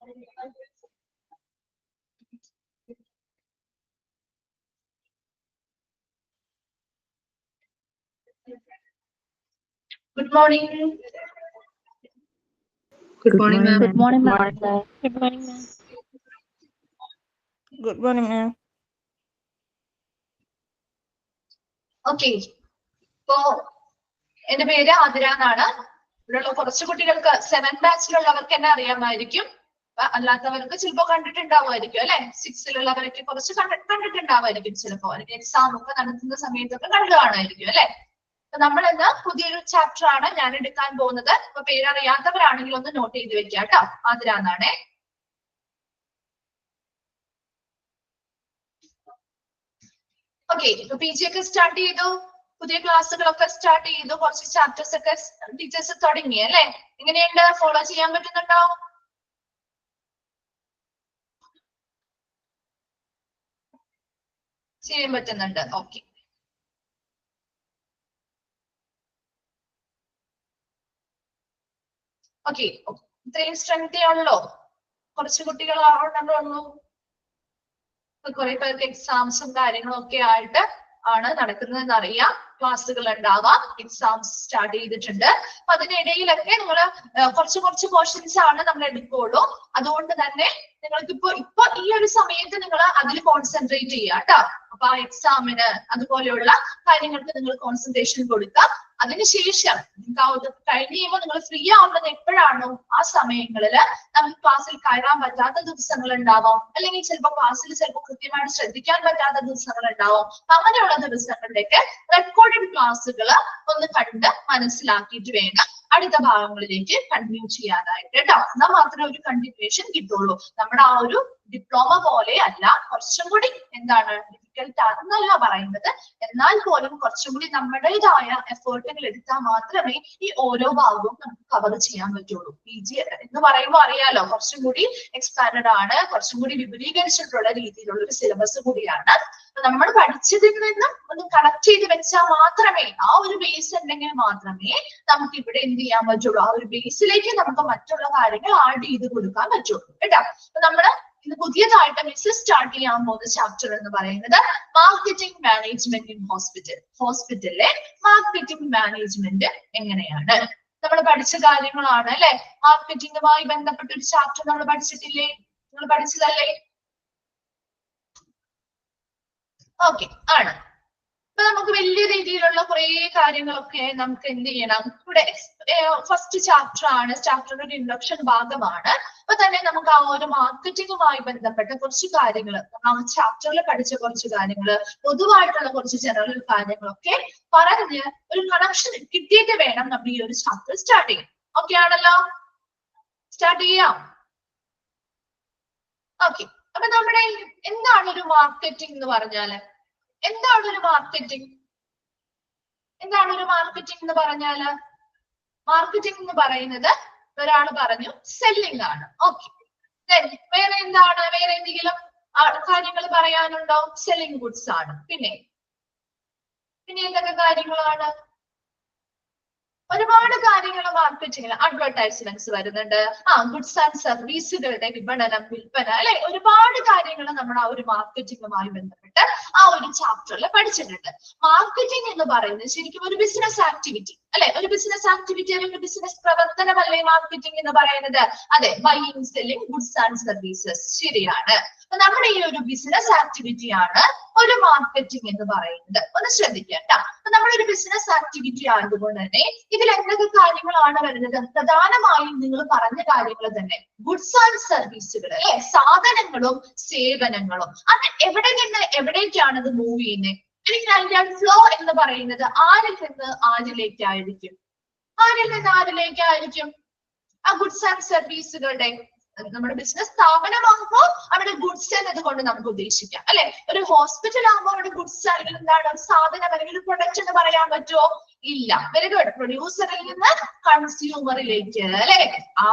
Good morning. Good morning, ma'am. Good morning, ma'am. Good morning, ma'am. Good morning, ma'am. Okay. So, എന്റെ പേര് ആതിര എന്നാണ്. ഇവിടെയുള്ള കുറച്ച് കുട്ടികൾക്ക് 7th ബാച്ചിലുള്ളവർക്ക് എന്നെ അറിയാമായിരിക്കും. അല്ലാത്തവർക്ക് ചിലപ്പോൾ കണ്ടിട്ടുണ്ടാവുമായിരിക്കും അല്ലെ. 6ലുള്ളവരൊക്കെ കുറച്ച് കണ്ടിട്ടുണ്ടാവുമായിരിക്കും ചിലപ്പോൾ. എക്സാം ഒക്കെ നടത്തുന്ന സമയത്തൊക്കെ കണ്ടു കാണുമായിരിക്കും അല്ലെ. നമ്മൾ ഇന്ന് പുതിയൊരു ചാപ്റ്റർ ആണ് ഞാൻ എടുക്കാൻ പോകുന്നത്. അപ്പൊ പേരറിയാത്തവരാണെങ്കിൽ ഒന്ന് നോട്ട് ചെയ്ത് വെക്കുക കേട്ടോ. ആതിര എന്നാണേ. ഓക്കെ, ഇപ്പൊ പി ജി ഒക്കെ സ്റ്റാർട്ട് ചെയ്തു, പുതിയ ക്ലാസ്സുകളൊക്കെ സ്റ്റാർട്ട് ചെയ്തു, കുറച്ച് ചാപ്റ്റേഴ്സ് ഒക്കെ ടീച്ചേഴ്സ് തുടങ്ങി അല്ലെ. എങ്ങനെയുണ്ട്, ഫോളോ ചെയ്യാൻ പറ്റുന്നുണ്ടോ? ചെയ്യാൻ പറ്റുന്നുണ്ട്. ഓക്കെ. ഓക്കെ, ഇത്രയും സ്ട്രെങ്ത് ആണല്ലോ. കുറച്ച് കുട്ടികളാണല്ലോ. കുറെ പേർക്ക് എക്സാംസും കാര്യങ്ങളും ഒക്കെ ആയിട്ട് ആണ് നടക്കുന്നതെന്ന് അറിയാം. ക്ലാസ്സുകൾ ഉണ്ടാവാം, എക്സാംസ് സ്റ്റാർട്ട് ചെയ്തിട്ടുണ്ട്. അപ്പൊ അതിനിടയിലൊക്കെ നിങ്ങൾ കുറച്ച് പോർഷൻസ് ആണ് നമ്മൾ എടുക്കുള്ളൂ. അതുകൊണ്ട് തന്നെ നിങ്ങൾക്ക് ഇപ്പൊ ഈ ഒരു സമയത്ത് നിങ്ങൾ അതിൽ കോൺസെൻട്രേറ്റ് ചെയ്യുക കേട്ടോ. അപ്പൊ ആ എക്സാമിന് അതുപോലെയുള്ള കാര്യങ്ങൾക്ക് നിങ്ങൾ കോൺസെൻട്രേഷൻ കൊടുക്കുക. അതിനുശേഷം നിങ്ങൾക്ക് കഴിഞ്ഞ് കഴിയുമ്പോൾ നിങ്ങൾ ഫ്രീ ആവുന്നത് എപ്പോഴാണോ ആ സമയങ്ങളിൽ നമുക്ക് ക്ലാസ്സിൽ കയറാൻ പറ്റാത്ത ദിവസങ്ങൾ ഉണ്ടാവാം, അല്ലെങ്കിൽ ചിലപ്പോൾ ക്ലാസ്സിൽ ചിലപ്പോൾ കൃത്യമായിട്ട് ശ്രദ്ധിക്കാൻ പറ്റാത്ത ദിവസങ്ങൾ ഉണ്ടാവും. അങ്ങനെയുള്ള ദിവസങ്ങളിലേക്ക് റെക്കോർഡഡ് ക്ലാസ്സുകൾ ഒന്ന് കണ്ട് മനസ്സിലാക്കിയിട്ട് വേണം അടുത്ത ഭാഗങ്ങളിലേക്ക് കണ്ടിന്യൂ ചെയ്യാനായിട്ട് കേട്ടോ. എന്നാൽ മാത്രമേ ഒരു കണ്ടിന്യൂവേഷൻ കിട്ടുള്ളൂ. നമ്മുടെ ആ ഒരു ഡിപ്ലോമ പോലെ അല്ല, കുറച്ചും കൂടി എന്താണ് ഡിഫിക്കൽട്ട് ആണെന്നല്ല പറയുന്നത്, എന്നാൽ പോലും കുറച്ചും കൂടി നമ്മുടേതായ എഫേർട്ടുകൾ എടുത്താൽ മാത്രമേ ഈ ഓരോ ഭാഗവും നമുക്ക് കവർ ചെയ്യാൻ പറ്റുള്ളൂ. പി ജി എന്ന് പറയുമ്പോൾ അറിയാലോ, കുറച്ചും കൂടി എക്സ്പാൻഡഡ് ആണ്, കുറച്ചും കൂടി വിപുലീകരിച്ചിട്ടുള്ള രീതിയിലുള്ള ഒരു സിലബസ് കൂടിയാണ്. നമ്മൾ പഠിച്ചതിൽ നിന്നും ഒന്ന് കണക്ട് ചെയ്ത് വെച്ചാൽ മാത്രമേ, ആ ഒരു ബേസ് ഉണ്ടെങ്കിൽ മാത്രമേ നമുക്ക് ഇവിടെ എന്ത് ചെയ്യാൻ പറ്റുള്ളൂ, ആ ഒരു ബേസിലേക്ക് നമുക്ക് മറ്റുള്ള കാര്യങ്ങൾ ആഡ് ചെയ്ത് കൊടുക്കാൻ പറ്റുള്ളൂ കേട്ടോ. അപ്പൊ നമ്മള് ഇന്ന് പുതിയതായിട്ട് മിസ് സ്റ്റാർട്ട് ചെയ്യാൻ പോകുന്ന ചാപ്റ്റർ എന്ന് പറയുന്നത് മാർക്കറ്റിംഗ് മാനേജ്മെന്റ് ഇൻ ഹോസ്പിറ്റൽ. ഹോസ്പിറ്റലിലെ മാർക്കറ്റിംഗ് മാനേജ്മെന്റ് എങ്ങനെയാണ് നമ്മൾ പഠിച്ച കാര്യങ്ങളാണ് അല്ലെ. മാർക്കറ്റിംഗുമായി ബന്ധപ്പെട്ട ഒരു ചാപ്റ്റർ നമ്മൾ പഠിച്ചിട്ടില്ലേ? നിങ്ങൾ പഠിച്ചതല്ലേ? ഓക്കെ ആണ്. അപ്പൊ നമുക്ക് വലിയ രീതിയിലുള്ള കുറെ കാര്യങ്ങളൊക്കെ നമുക്ക് എന്ത് ചെയ്യണം. ഇവിടെ ഫസ്റ്റ് ചാപ്റ്റർ ആണ്, ചാപ്റ്ററിന്റെ ഒരു ഇൻട്രൊഡക്ഷൻ ഭാഗമാണ്. അപ്പൊ തന്നെ നമുക്ക് ആ ഒരു മാർക്കറ്റിംഗുമായി ബന്ധപ്പെട്ട കുറച്ച് കാര്യങ്ങൾ, ആ ചാപ്റ്ററിൽ പഠിച്ച കുറച്ച് കാര്യങ്ങൾ, പൊതുവായിട്ടുള്ള കുറച്ച് ജനറൽ കാര്യങ്ങളൊക്കെ പറഞ്ഞ് ഒരു കണക്ഷൻ കിട്ടിയിട്ട് വേണം നമ്മൾ ഈ ഒരു ചാപ്റ്റർ സ്റ്റാർട്ട് ചെയ്യാൻ. ഓക്കെ ആണല്ലോ? സ്റ്റാർട്ട് ചെയ്യാം. ഓക്കെ, അപ്പൊ നമ്മുടെ എന്താണ് ഒരു മാർക്കറ്റിംഗ് എന്ന് പറഞ്ഞാല്? എന്താണ് ഒരു മാർക്കറ്റിംഗ്? എന്താണ് ഒരു മാർക്കറ്റിംഗ് എന്ന് പറഞ്ഞാല്? മാർക്കറ്റിംഗ് എന്ന് പറയുന്നത് ഒരാൾ പറഞ്ഞു സെല്ലിംഗ് ആണ്. ഓക്കെ, വേറെ എന്താണ്? വേറെ എന്തെങ്കിലും കാര്യങ്ങൾ പറയാനുണ്ടോ? സെല്ലിംഗ് ഗുഡ്സ് ആണ്. പിന്നെ എന്തൊക്കെ കാര്യങ്ങളാണ്? ഒരുപാട് കാര്യങ്ങൾ മാർക്കറ്റിംഗിൽ അഡ്വർടൈസ്മെന്റ്സ് വരുന്നുണ്ട്. ഗുഡ്സ് ആൻഡ് സർവീസുകളുടെ വിപണനം, വിൽപ്പന അല്ലെ. ഒരുപാട് കാര്യങ്ങൾ നമ്മൾ ആ ഒരു മാർക്കറ്റിംഗുമായി ബന്ധപ്പെട്ട് ആ ഒരു ചാപ്റ്ററിൽ പഠിച്ചിട്ടുണ്ട്. മാർക്കറ്റിംഗ് എന്ന് പറയുന്നത് ശരിക്കും ഒരു ബിസിനസ് ആക്ടിവിറ്റി അല്ലെ. ഒരു ബിസിനസ് ആക്ടിവിറ്റി അല്ലെങ്കിൽ ഒരു ബിസിനസ് പ്രവർത്തനമല്ലേ മാർക്കറ്റിംഗ് എന്ന് പറയുന്നത്? അതെ, buying selling goods and services. ശരിയാണ്. അപ്പൊ നമ്മുടെ ഈ ഒരു ബിസിനസ് ആക്ടിവിറ്റിയാണ് ഒരു മാർക്കറ്റിംഗ് എന്ന് പറയുന്നത്. ഒന്ന് ശ്രദ്ധിക്കാം. അപ്പൊ നമ്മളൊരു ബിസിനസ് ആക്ടിവിറ്റി ആയതുകൊണ്ട് തന്നെ ഇതിൽ എന്തൊക്കെ കാര്യങ്ങളാണ് വരുന്നത്? പ്രധാനമായും നിങ്ങൾ പറഞ്ഞ കാര്യങ്ങൾ തന്നെ, ഗുഡ്സ് ആൻഡ് സർവീസുകൾ അല്ലെ, സാധനങ്ങളും സേവനങ്ങളും. അത് എവിടെ നിന്ന് എവിടേക്കാണ് അത് മൂവ് ചെയ്യുന്നത്? അല്ലെങ്കിൽ അതിന്റെ ഫ്ലോ എന്ന് പറയുന്നത് ആരിൽ നിന്ന് ആരിലേക്കായിരിക്കും? ആരിൽ നിന്ന് ആരിലേക്കായിരിക്കും? ആ ഗുഡ്സ് ആൻഡ് സർവീസുകളുടെ നമ്മുടെ ബിസിനസ് സ്ഥാപനമാകുമ്പോൾ അവിടെ ഗുഡ്സ് എന്നത് കൊണ്ട് നമുക്ക് ഉദ്ദേശിക്കാം അല്ലെ. ഒരു ഹോസ്പിറ്റൽ ആകുമ്പോൾ അവിടെ ഗുഡ്സ് അല്ലെങ്കിൽ എന്താണ് സാധനം അല്ലെങ്കിൽ പ്രൊഡക്റ്റ് എന്ന് പറയാൻ പറ്റുമോ? ഇല്ല. Very good. പ്രൊഡ്യൂസറിൽ നിന്ന് കൺസ്യൂമറിലേക്ക് അല്ലെ.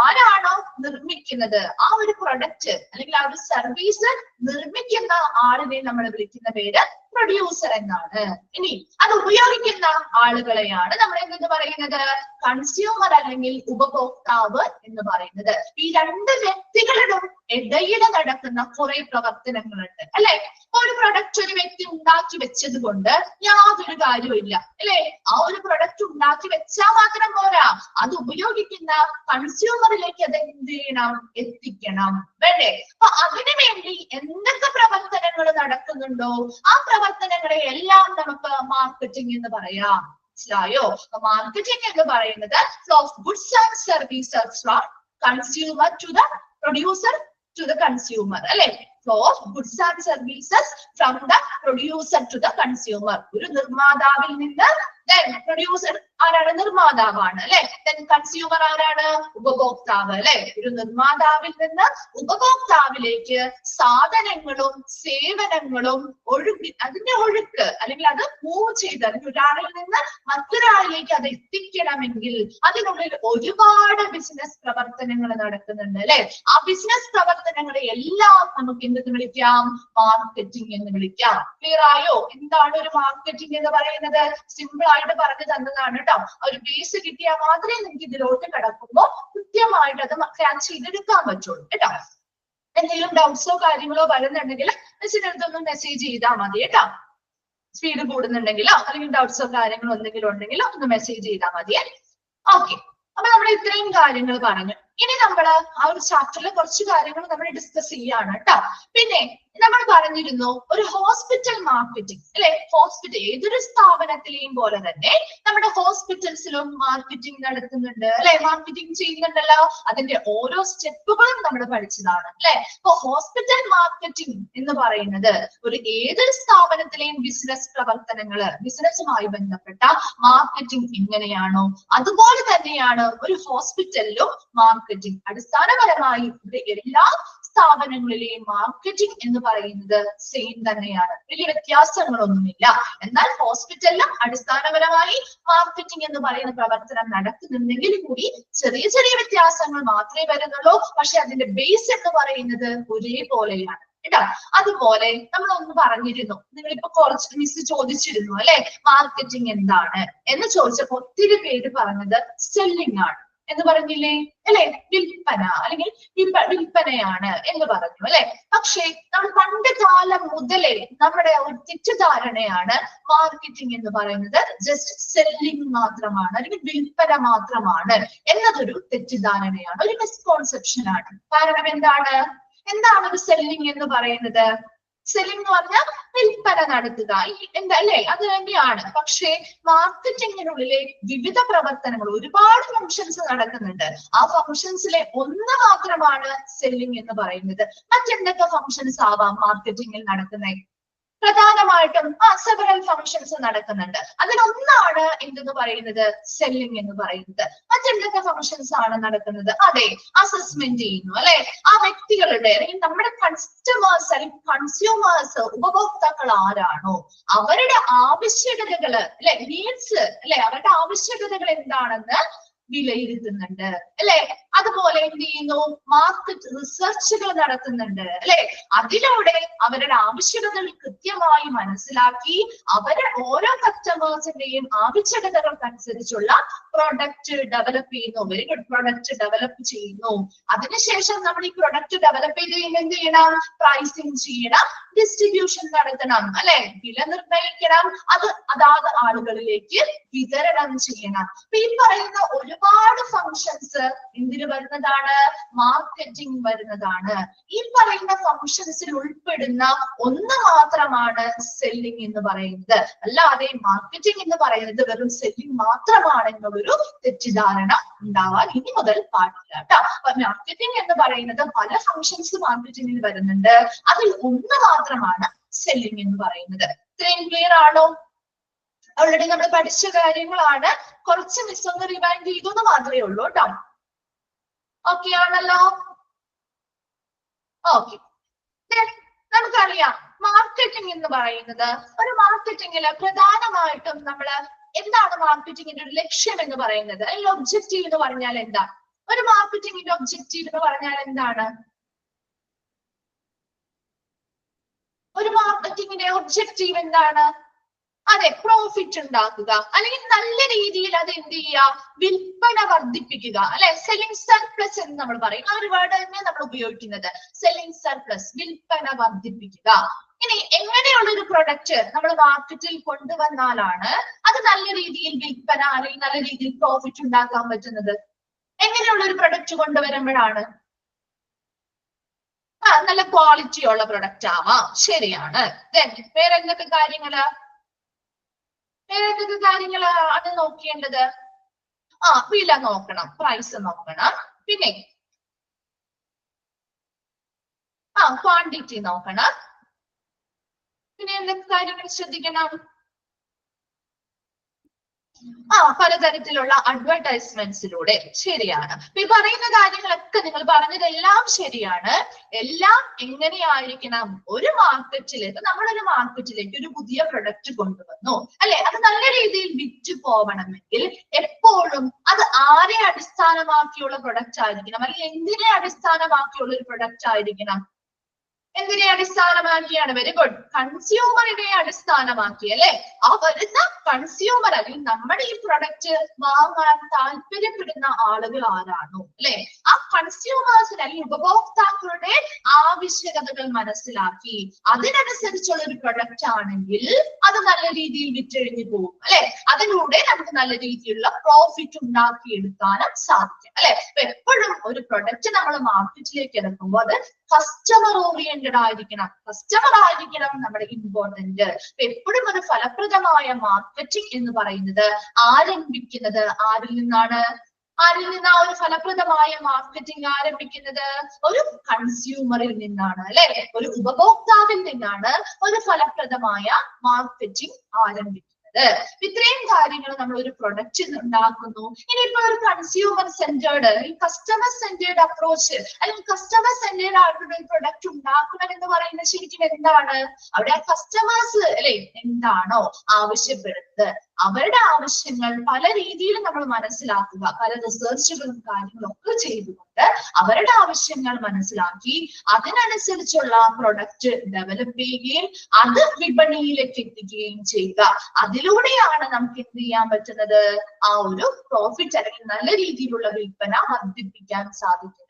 ആരാണോ നിർമ്മിക്കുന്നത് ആ ഒരു പ്രൊഡക്റ്റ് അല്ലെങ്കിൽ ആ ഒരു സർവീസ് നിർമ്മിക്കുന്ന ആളിനെ നമ്മൾ വിളിക്കുന്ന പേര് പ്രൊഡ്യൂസർ എന്നാണ്. ഇനി അത് ഉപയോഗിക്കുന്ന ആളുകളെയാണ് നമ്മൾ എന്തെന്ന് പറയുന്നത്? കൺസ്യൂമർ അല്ലെങ്കിൽ ഉപഭോക്താവ് എന്ന് പറയുന്നത്. ഈ രണ്ട് വ്യക്തികളുടെ ഇടയിൽ നടക്കുന്ന കുറെ പ്രവർത്തനങ്ങളുണ്ട് അല്ലെ. ഒരു പ്രൊഡക്റ്റ് ഒരു വ്യക്തി ഉണ്ടാക്കി വെച്ചത് കൊണ്ട് യാതൊരു കാര്യമില്ല അല്ലെ. ആ ഒരു പ്രൊഡക്റ്റ് ഉണ്ടാക്കി വെച്ചാൽ മാത്രം പോരാ, അത് ഉപയോഗിക്കുന്ന കൺസ്യൂമറിലേക്ക് അത് എന്ത് ചെയ്യണം? എത്തിക്കണം വേണ്ടേ? അപ്പൊ അതിനു വേണ്ടി എന്തൊക്കെ പ്രവർത്തനങ്ങൾ നടക്കുന്നുണ്ടോ ആ പ്രവർത്തനങ്ങളെ എല്ലാം നമുക്ക് മാർക്കറ്റിംഗ് എന്ന് പറയാം. മനസ്സിലായോ? മാർക്കറ്റിംഗ് എന്ന് പറയുന്നത് flow of goods and services from consumer to the producer to the consumer അല്ലെ. Flow of goods and services from the producer to the consumer. ഒരു നിർമ്മാതാവിൽ നിന്ന് പ്രൊഡ്യൂസർ ആരാണ്? നിർമ്മാതാവാണ് അല്ലെ. കൺസ്യൂമർ ആരാണ്? ഉപഭോക്താവ് അല്ലെ. ഒരു നിർമ്മാതാവിൽ നിന്ന് ഉപഭോക്താവിലേക്ക് സാധനങ്ങളും സേവനങ്ങളും അതിന്റെ ഒഴുക്ക് അല്ലെങ്കിൽ അത് മൂവ് ചെയ്ത് അല്ലെങ്കിൽ ഒരാളിൽ നിന്ന് മറ്റൊരാളിലേക്ക് അത് എത്തിക്കണമെങ്കിൽ അതിനുള്ളിൽ ഒരുപാട് ബിസിനസ് പ്രവർത്തനങ്ങൾ നടക്കുന്നുണ്ട് അല്ലെ. ആ ബിസിനസ് പ്രവർത്തനങ്ങളെ എല്ലാം നമുക്ക് എന്തെന്ന് വിളിക്കാം? മാർക്കറ്റിംഗ് എന്ന് വിളിക്കാം. ക്ലിയർ ആയോ? എന്താണ് ഒരു മാർക്കറ്റിംഗ് എന്ന് പറയുന്നത്? സിമ്പിൾ ആയിട്ട് പറഞ്ഞു തന്നതാണ് കേട്ടോ. ഒരു ബേസ് കിട്ടിയാൽ മാത്രമേ നിങ്ങൾക്ക് ഇതിലോട്ട് കിടക്കുമ്പോ കൃത്യമായിട്ട് അത് ക്യാച്ച് ചെയ്തെടുക്കാൻ പറ്റുള്ളൂ കേട്ടോ. എന്തെങ്കിലും ഡൗട്ട്സോ കാര്യങ്ങളോ വരുന്നുണ്ടെങ്കിൽ മിസ്സിന്റെ അടുത്തൊന്ന് മെസ്സേജ് ചെയ്താൽ മതി കേട്ടോ. സ്പീഡ് കൂടുന്നുണ്ടെങ്കിലോ അല്ലെങ്കിൽ ഡൗട്ട്സോ കാര്യങ്ങളോ എന്തെങ്കിലും ഉണ്ടെങ്കിലോ ഒന്ന് മെസ്സേജ് ചെയ്താൽ മതിയേ. ഓക്കെ, അപ്പൊ നമ്മൾ ഇത്രയും കാര്യങ്ങൾ പറഞ്ഞു. ഇനി നമ്മൾ ആ ഒരു ചാപ്റ്ററിൽ കുറച്ച് കാര്യങ്ങൾ നമ്മൾ ഡിസ്കസ് ചെയ്യാണ് കേട്ടോ. പിന്നെ നമ്മൾ പറഞ്ഞിരുന്നു ഒരു ഹോസ്പിറ്റൽ മാർക്കറ്റിംഗ് അല്ലെ. ഹോസ്പിറ്റൽ ഏതൊരു സ്ഥാപനത്തിലെയും പോലെ തന്നെ നമ്മുടെ ഹോസ്പിറ്റൽസിലും മാർക്കറ്റിംഗ് നടത്തുന്നുണ്ട് അല്ലെ. മാർക്കറ്റിംഗ് ചെയ്യുന്നുണ്ടല്ലോ. അതിന്റെ ഓരോ സ്റ്റെപ്പുകളും നമ്മൾ പഠിച്ചതാണ് അല്ലെ. അപ്പൊ ഹോസ്പിറ്റൽ മാർക്കറ്റിംഗ് എന്ന് പറയുന്നത് ഏതൊരു സ്ഥാപനത്തിലെയും ബിസിനസ് പ്രവർത്തനങ്ങള്, ബിസിനസ്സുമായി ബന്ധപ്പെട്ട മാർക്കറ്റിംഗ് എങ്ങനെയാണോ അതുപോലെ തന്നെയാണ് ഒരു ഹോസ്പിറ്റലിലും മാർക്കറ്റിംഗ്. അടിസ്ഥാനപരമായി എല്ലാ സ്ഥാപനങ്ങളിലെയും മാർക്കറ്റിംഗ് എന്ന് പറയുന്നത് സെയിം തന്നെയാണ്. വലിയ വ്യത്യാസങ്ങളൊന്നുമില്ല. എന്നാൽ ഹോസ്പിറ്റലിലും അടിസ്ഥാനപരമായി മാർക്കറ്റിംഗ് എന്ന് പറയുന്ന പ്രവർത്തനം നടക്കുന്നുണ്ടെങ്കിൽ കൂടി ചെറിയ ചെറിയ വ്യത്യാസങ്ങൾ മാത്രമേ വരുന്നുള്ളൂ. പക്ഷെ അതിന്റെ ബേസ് എന്ന് പറയുന്നത് ഒരേപോലെയാണ് കേട്ടോ. അതുപോലെ നമ്മൾ ഒന്ന് പറഞ്ഞിരുന്നു, നിങ്ങളിപ്പോ കുറച്ച് മിസ് ചോദിച്ചിരുന്നു അല്ലെ, മാർക്കറ്റിംഗ് എന്താണ് എന്ന് ചോദിച്ചപ്പോ ഒത്തിരി പേര് പറഞ്ഞത് സെല്ലിംഗ് ആണ് എന്ന് പറഞ്ഞില്ലേ അല്ലെ. വിൽപ്പന അല്ലെങ്കിൽ വിൽപ്പനയാണ് എന്ന് പറഞ്ഞു അല്ലെ. പക്ഷേ നമ്മൾ പണ്ട് കാലം മുതലേ നമ്മുടെ ഒരു തെറ്റിദ്ധാരണയാണ് മാർക്കറ്റിംഗ് എന്ന് പറയുന്നത് ജസ്റ്റ് സെല്ലിംഗ് മാത്രമാണ് അല്ലെങ്കിൽ വിൽപ്പന മാത്രമാണ് എന്നതൊരു തെറ്റിദ്ധാരണയാണ്, ഒരു മിസ്കോൺസെപ്ഷൻ ആണ്. കാരണം എന്താണ് ഒരു സെല്ലിംഗ് എന്ന് പറയുന്നത്? സെല്ലിംഗ് എന്ന് പറഞ്ഞാൽ വിൽപ്പന നടത്തുക അല്ലേ, അത് തന്നെയാണ്. പക്ഷേ മാർക്കറ്റിംഗിനുള്ളിലെ വിവിധ പ്രവർത്തനങ്ങൾ, ഒരുപാട് ഫങ്ഷൻസ് നടക്കുന്നുണ്ട്. ആ ഫങ്ഷൻസിലെ ഒന്ന് മാത്രമാണ് സെല്ലിംഗ് എന്ന് പറയുന്നത്. മറ്റെന്തൊക്കെ ഫങ്ഷൻസ് ആവാം മാർക്കറ്റിംഗിൽ നടക്കുന്നത്? പ്രധാനമായിട്ടും സെവറൽ ഫങ്ഷൻസ് നടക്കുന്നുണ്ട്. അതിലൊന്നാണ് എന്തെന്ന് പറയുന്നത്? സെല്ലിംഗ് എന്ന് പറയുന്നത്. മറ്റെന്തൊക്കെ ഫങ്ഷൻസ് ആണ് നടക്കുന്നത്? അതെ, അസസ്മെന്റ് ചെയ്യുന്നു അല്ലെ. ആ വ്യക്തികളുടെ അല്ലെങ്കിൽ നമ്മുടെ കസ്റ്റമേഴ്സ് അല്ലെങ്കിൽ കൺസ്യൂമേഴ്സ്, ഉപഭോക്താക്കൾ ആരാണോ അവരുടെ ആവശ്യകതകള് അല്ലെ, നീഡ്സ് അല്ലെ, അവരുടെ ആവശ്യകതകൾ എന്താണെന്ന് വിലയിരുത്തുന്നുണ്ട് അല്ലെ. അതുപോലെ എന്ത് ചെയ്യുന്നു? മാർക്കറ്റ് റിസർച്ചുകൾ നടത്തുന്നുണ്ട് അല്ലെ. അതിലൂടെ അവരുടെ ആവശ്യകതകൾ കൃത്യമായി മനസ്സിലാക്കി ഓരോ കസ്റ്റമേഴ്സിന്റെയും ആവശ്യകതകൾക്കനുസരിച്ചുള്ള പ്രൊഡക്റ്റ് ഡെവലപ്പ് ചെയ്യുന്നു. വെരി ഗുഡ്, പ്രൊഡക്റ്റ് ഡെവലപ്പ് ചെയ്യുന്നു. അതിനുശേഷം നമ്മൾ ഈ പ്രൊഡക്റ്റ് ഡെവലപ്പ് ചെയ്ത് കഴിയുമ്പോൾ എന്ത് ചെയ്യണം? പ്രൈസിങ് ചെയ്യണം, ഡിസ്ട്രിബ്യൂഷൻ നടത്തണം അല്ലെ, വില നിർണ്ണയിക്കണം, അതാത് ആളുകളിലേക്ക് വിതരണം ചെയ്യണം. അപ്പൊ ഈ പറയുന്ന ഒരുപാട് ഫങ്ഷൻസ് എന്തിനു വരുന്നതാണ്? മാർക്കറ്റിംഗ് വരുന്നതാണ്. ഈ പറയുന്ന ഫങ്ഷൻസിൽ ഉൾപ്പെടുന്ന ഒന്ന് മാത്രമാണ് സെല്ലിംഗ് എന്ന് പറയുന്നത്. അല്ലാതെ മാർക്കറ്റിംഗ് എന്ന് പറയുന്നത് വെറും സെല്ലിംഗ് മാത്രമാണ് എന്നുള്ളൊരു തെറ്റിദ്ധാരണ ഉണ്ടാവാൻ ഇനി മുതൽ പാടില്ല കേട്ടോ. അപ്പൊ മാർക്കറ്റിംഗ് എന്ന് പറയുന്നത് പല ഫങ്ഷൻസ് മാർക്കറ്റിംഗിൽ വരുന്നുണ്ട്. അതിൽ ഒന്ന് മാത്രമാണ് സെല്ലിംഗ് എന്ന് പറയുന്നത്. ഇത്രയും ക്ലിയർ ആണോ? ഓൾറെഡി നമ്മൾ പഠിച്ച കാര്യങ്ങളാണ്. കുറച്ച് മിസ് ഒന്ന് റിവൈൻഡ് ചെയ്തു എന്ന് മാത്രമേ ഉള്ളൂ കേട്ടോ. ഓക്കെ ആണല്ലോ? ഓക്കെ, നമുക്കറിയാം മാർക്കറ്റിംഗ് എന്ന് പറയുന്നത്, ഒരു മാർക്കറ്റിംഗില് പ്രധാനമായിട്ടും നമ്മള് എന്താണ് മാർക്കറ്റിംഗിന്റെ ഒരു ലക്ഷ്യം എന്ന് പറയുന്നത്, അല്ലെങ്കിൽ ഒബ്ജക്റ്റീവ് എന്ന് പറഞ്ഞാൽ എന്താ? ഒരു മാർക്കറ്റിംഗിന്റെ ഒബ്ജക്റ്റീവ് എന്ന് പറഞ്ഞാൽ എന്താണ്? ഒരു മാർക്കറ്റിംഗിന്റെ ഒബ്ജക്റ്റീവ് എന്താണ്? അതെ, പ്രോഫിറ്റ് ഉണ്ടാക്കുക, അല്ലെങ്കിൽ നല്ല രീതിയിൽ അത് എന്ത് ചെയ്യുക, വിൽപ്പന വർദ്ധിപ്പിക്കുക, അല്ലെ? സെല്ലിംഗ് സർപ്ലസ് എന്ന് നമ്മൾ പറയും. ആ ഒരു വേർഡ് തന്നെ നമ്മൾ ഉപയോഗിക്കുന്നത്. സെല്ലിംഗ് സർപ്ലസ്, വിൽപ്പന വർദ്ധിപ്പിക്കുക. ഇനി എങ്ങനെയുള്ള ഒരു പ്രൊഡക്റ്റ് നമ്മൾ മാർക്കറ്റിൽ കൊണ്ടുവന്നാലാണ് അത് നല്ല രീതിയിൽ വിൽപ്പന അല്ലെങ്കിൽ നല്ല രീതിയിൽ പ്രോഫിറ്റ് ഉണ്ടാക്കാൻ പറ്റുന്നത്? എങ്ങനെയുള്ള ഒരു പ്രൊഡക്റ്റ് കൊണ്ടുവരുമ്പോഴാണ്? നല്ല ക്വാളിറ്റി ഉള്ള പ്രൊഡക്റ്റ് ആവാം, ശരിയാണ്. വേറെ എന്തൊക്കെ കാര്യങ്ങള് ആണ് നോക്കേണ്ടത്? വില നോക്കണം, പ്രൈസ് നോക്കണം, പിന്നെ ക്വാണ്ടിറ്റി നോക്കണം, പിന്നെ എന്തൊക്കെ കാര്യങ്ങൾ ശ്രദ്ധിക്കണം? പലതരത്തിലുള്ള അഡ്വർടൈസ്മെന്റ്സിലൂടെ. ശരിയാണ്. ഈ പറയുന്ന കാര്യങ്ങളൊക്കെ നിങ്ങൾ പറഞ്ഞതെല്ലാം ശരിയാണ്. എല്ലാം എങ്ങനെയായിരിക്കണം? ഒരു മാർക്കറ്റിലേക്ക്, നമ്മളൊരു മാർക്കറ്റിലേക്ക് ഒരു പുതിയ പ്രൊഡക്റ്റ് കൊണ്ടുവന്നു, അല്ലെ? അത് നല്ല രീതിയിൽ വിറ്റ് പോകണമെങ്കിൽ എപ്പോഴും അത് ആരെ അടിസ്ഥാനമാക്കിയുള്ള പ്രൊഡക്റ്റ് ആയിരിക്കണം, അല്ലെങ്കിൽ എന്തിനെ അടിസ്ഥാനമാക്കിയുള്ള ഒരു പ്രൊഡക്റ്റ് ആയിരിക്കണം? എന്തിനെ അടിസ്ഥാനമാക്കിയാണ്? വെരി ഗുഡ്, കൺസ്യൂമറിനെ അടിസ്ഥാനമാക്കി, അല്ലെ? ആ വരുന്ന കൺസ്യൂമർ, അല്ലെങ്കിൽ നമ്മുടെ ഈ പ്രൊഡക്റ്റ് വാങ്ങാൻ താല്പര്യപ്പെടുന്ന ആളുകൾ ആരാണോ, അല്ലെ? ആ കൺസ്യൂമേഴ്സിന് അല്ലെങ്കിൽ ഉപഭോക്താക്കളുടെ ആവശ്യകതകൾ മനസ്സിലാക്കി അതിനനുസരിച്ചുള്ള ഒരു പ്രൊഡക്റ്റ് ആണെങ്കിൽ അത് നല്ല രീതിയിൽ വിറ്റഴിഞ്ഞു പോകും, അല്ലെ? അതിലൂടെ നമുക്ക് നല്ല രീതിയിലുള്ള പ്രോഫിറ്റ് ഉണ്ടാക്കിയെടുക്കാനും സാധിക്കും, അല്ലെ? അപ്പൊ എപ്പോഴും ഒരു പ്രൊഡക്റ്റ് നമ്മൾ മാർക്കറ്റിലേക്ക് ഇറക്കുമ്പോൾ അത് കസ്റ്റമർ ഓറിയന്റഡ് ആയിരിക്കണം. കസ്റ്റമർ ആയിരിക്കണം നമ്മുടെ ഇമ്പോർട്ടന്റ്. എപ്പോഴും ഒരു ഫലപ്രദമായ മാർക്കറ്റിംഗ് എന്ന് പറയുന്നത് ആരംഭിക്കുന്നത് ആരിൽ നിന്നാണ്? ഒരു ഫലപ്രദമായ മാർക്കറ്റിംഗ് ആരംഭിക്കുന്നത് ഒരു കൺസ്യൂമറിൽ നിന്നാണ്, അല്ലെ? ഒരു ഉപഭോക്താവിൽ നിന്നാണ് ഒരു ഫലപ്രദമായ മാർക്കറ്റിംഗ് ആരംഭിക്കുന്നത്. ഇത്രയും കാര്യങ്ങൾ നമ്മൾ ഒരു പ്രൊഡക്റ്റ് ഉണ്ടാക്കുന്നു. ഇനിയിപ്പോ ഒരു consumer centred, customer centred approach അല്ലെങ്കിൽ കസ്റ്റമർ സെന്റേർഡ് ആയിട്ടുള്ള ഒരു പ്രൊഡക്റ്റ് ഉണ്ടാക്കണം എന്ന് പറയുന്നത് ശരിക്കും എന്താണ്? അവിടെ കസ്റ്റമേഴ്സ്, അല്ലെ, എന്താണോ ആവശ്യപ്പെടുന്നത് അവരുടെ ആവശ്യങ്ങൾ പല രീതിയിലും നമ്മൾ മനസ്സിലാക്കുക, പല റിസർച്ചുകളും കാര്യങ്ങളും ഒക്കെ ചെയ്തുകൊണ്ട് അവരുടെ ആവശ്യങ്ങൾ മനസ്സിലാക്കി അതിനനുസരിച്ചുള്ള പ്രൊഡക്റ്റ് ഡെവലപ്പ് ചെയ്യുകയും അത് വിപണിയിലേക്ക് എത്തിക്കുകയും ചെയ്യുക. അതിലൂടെയാണ് നമുക്ക് എന്ത് ചെയ്യാൻ പറ്റുന്നത്? ആ ഒരു പ്രോഫിറ്റ് അല്ലെങ്കിൽ നല്ല രീതിയിലുള്ള വിൽപ്പന വർദ്ധിപ്പിക്കാൻ സാധിക്കുന്നത്.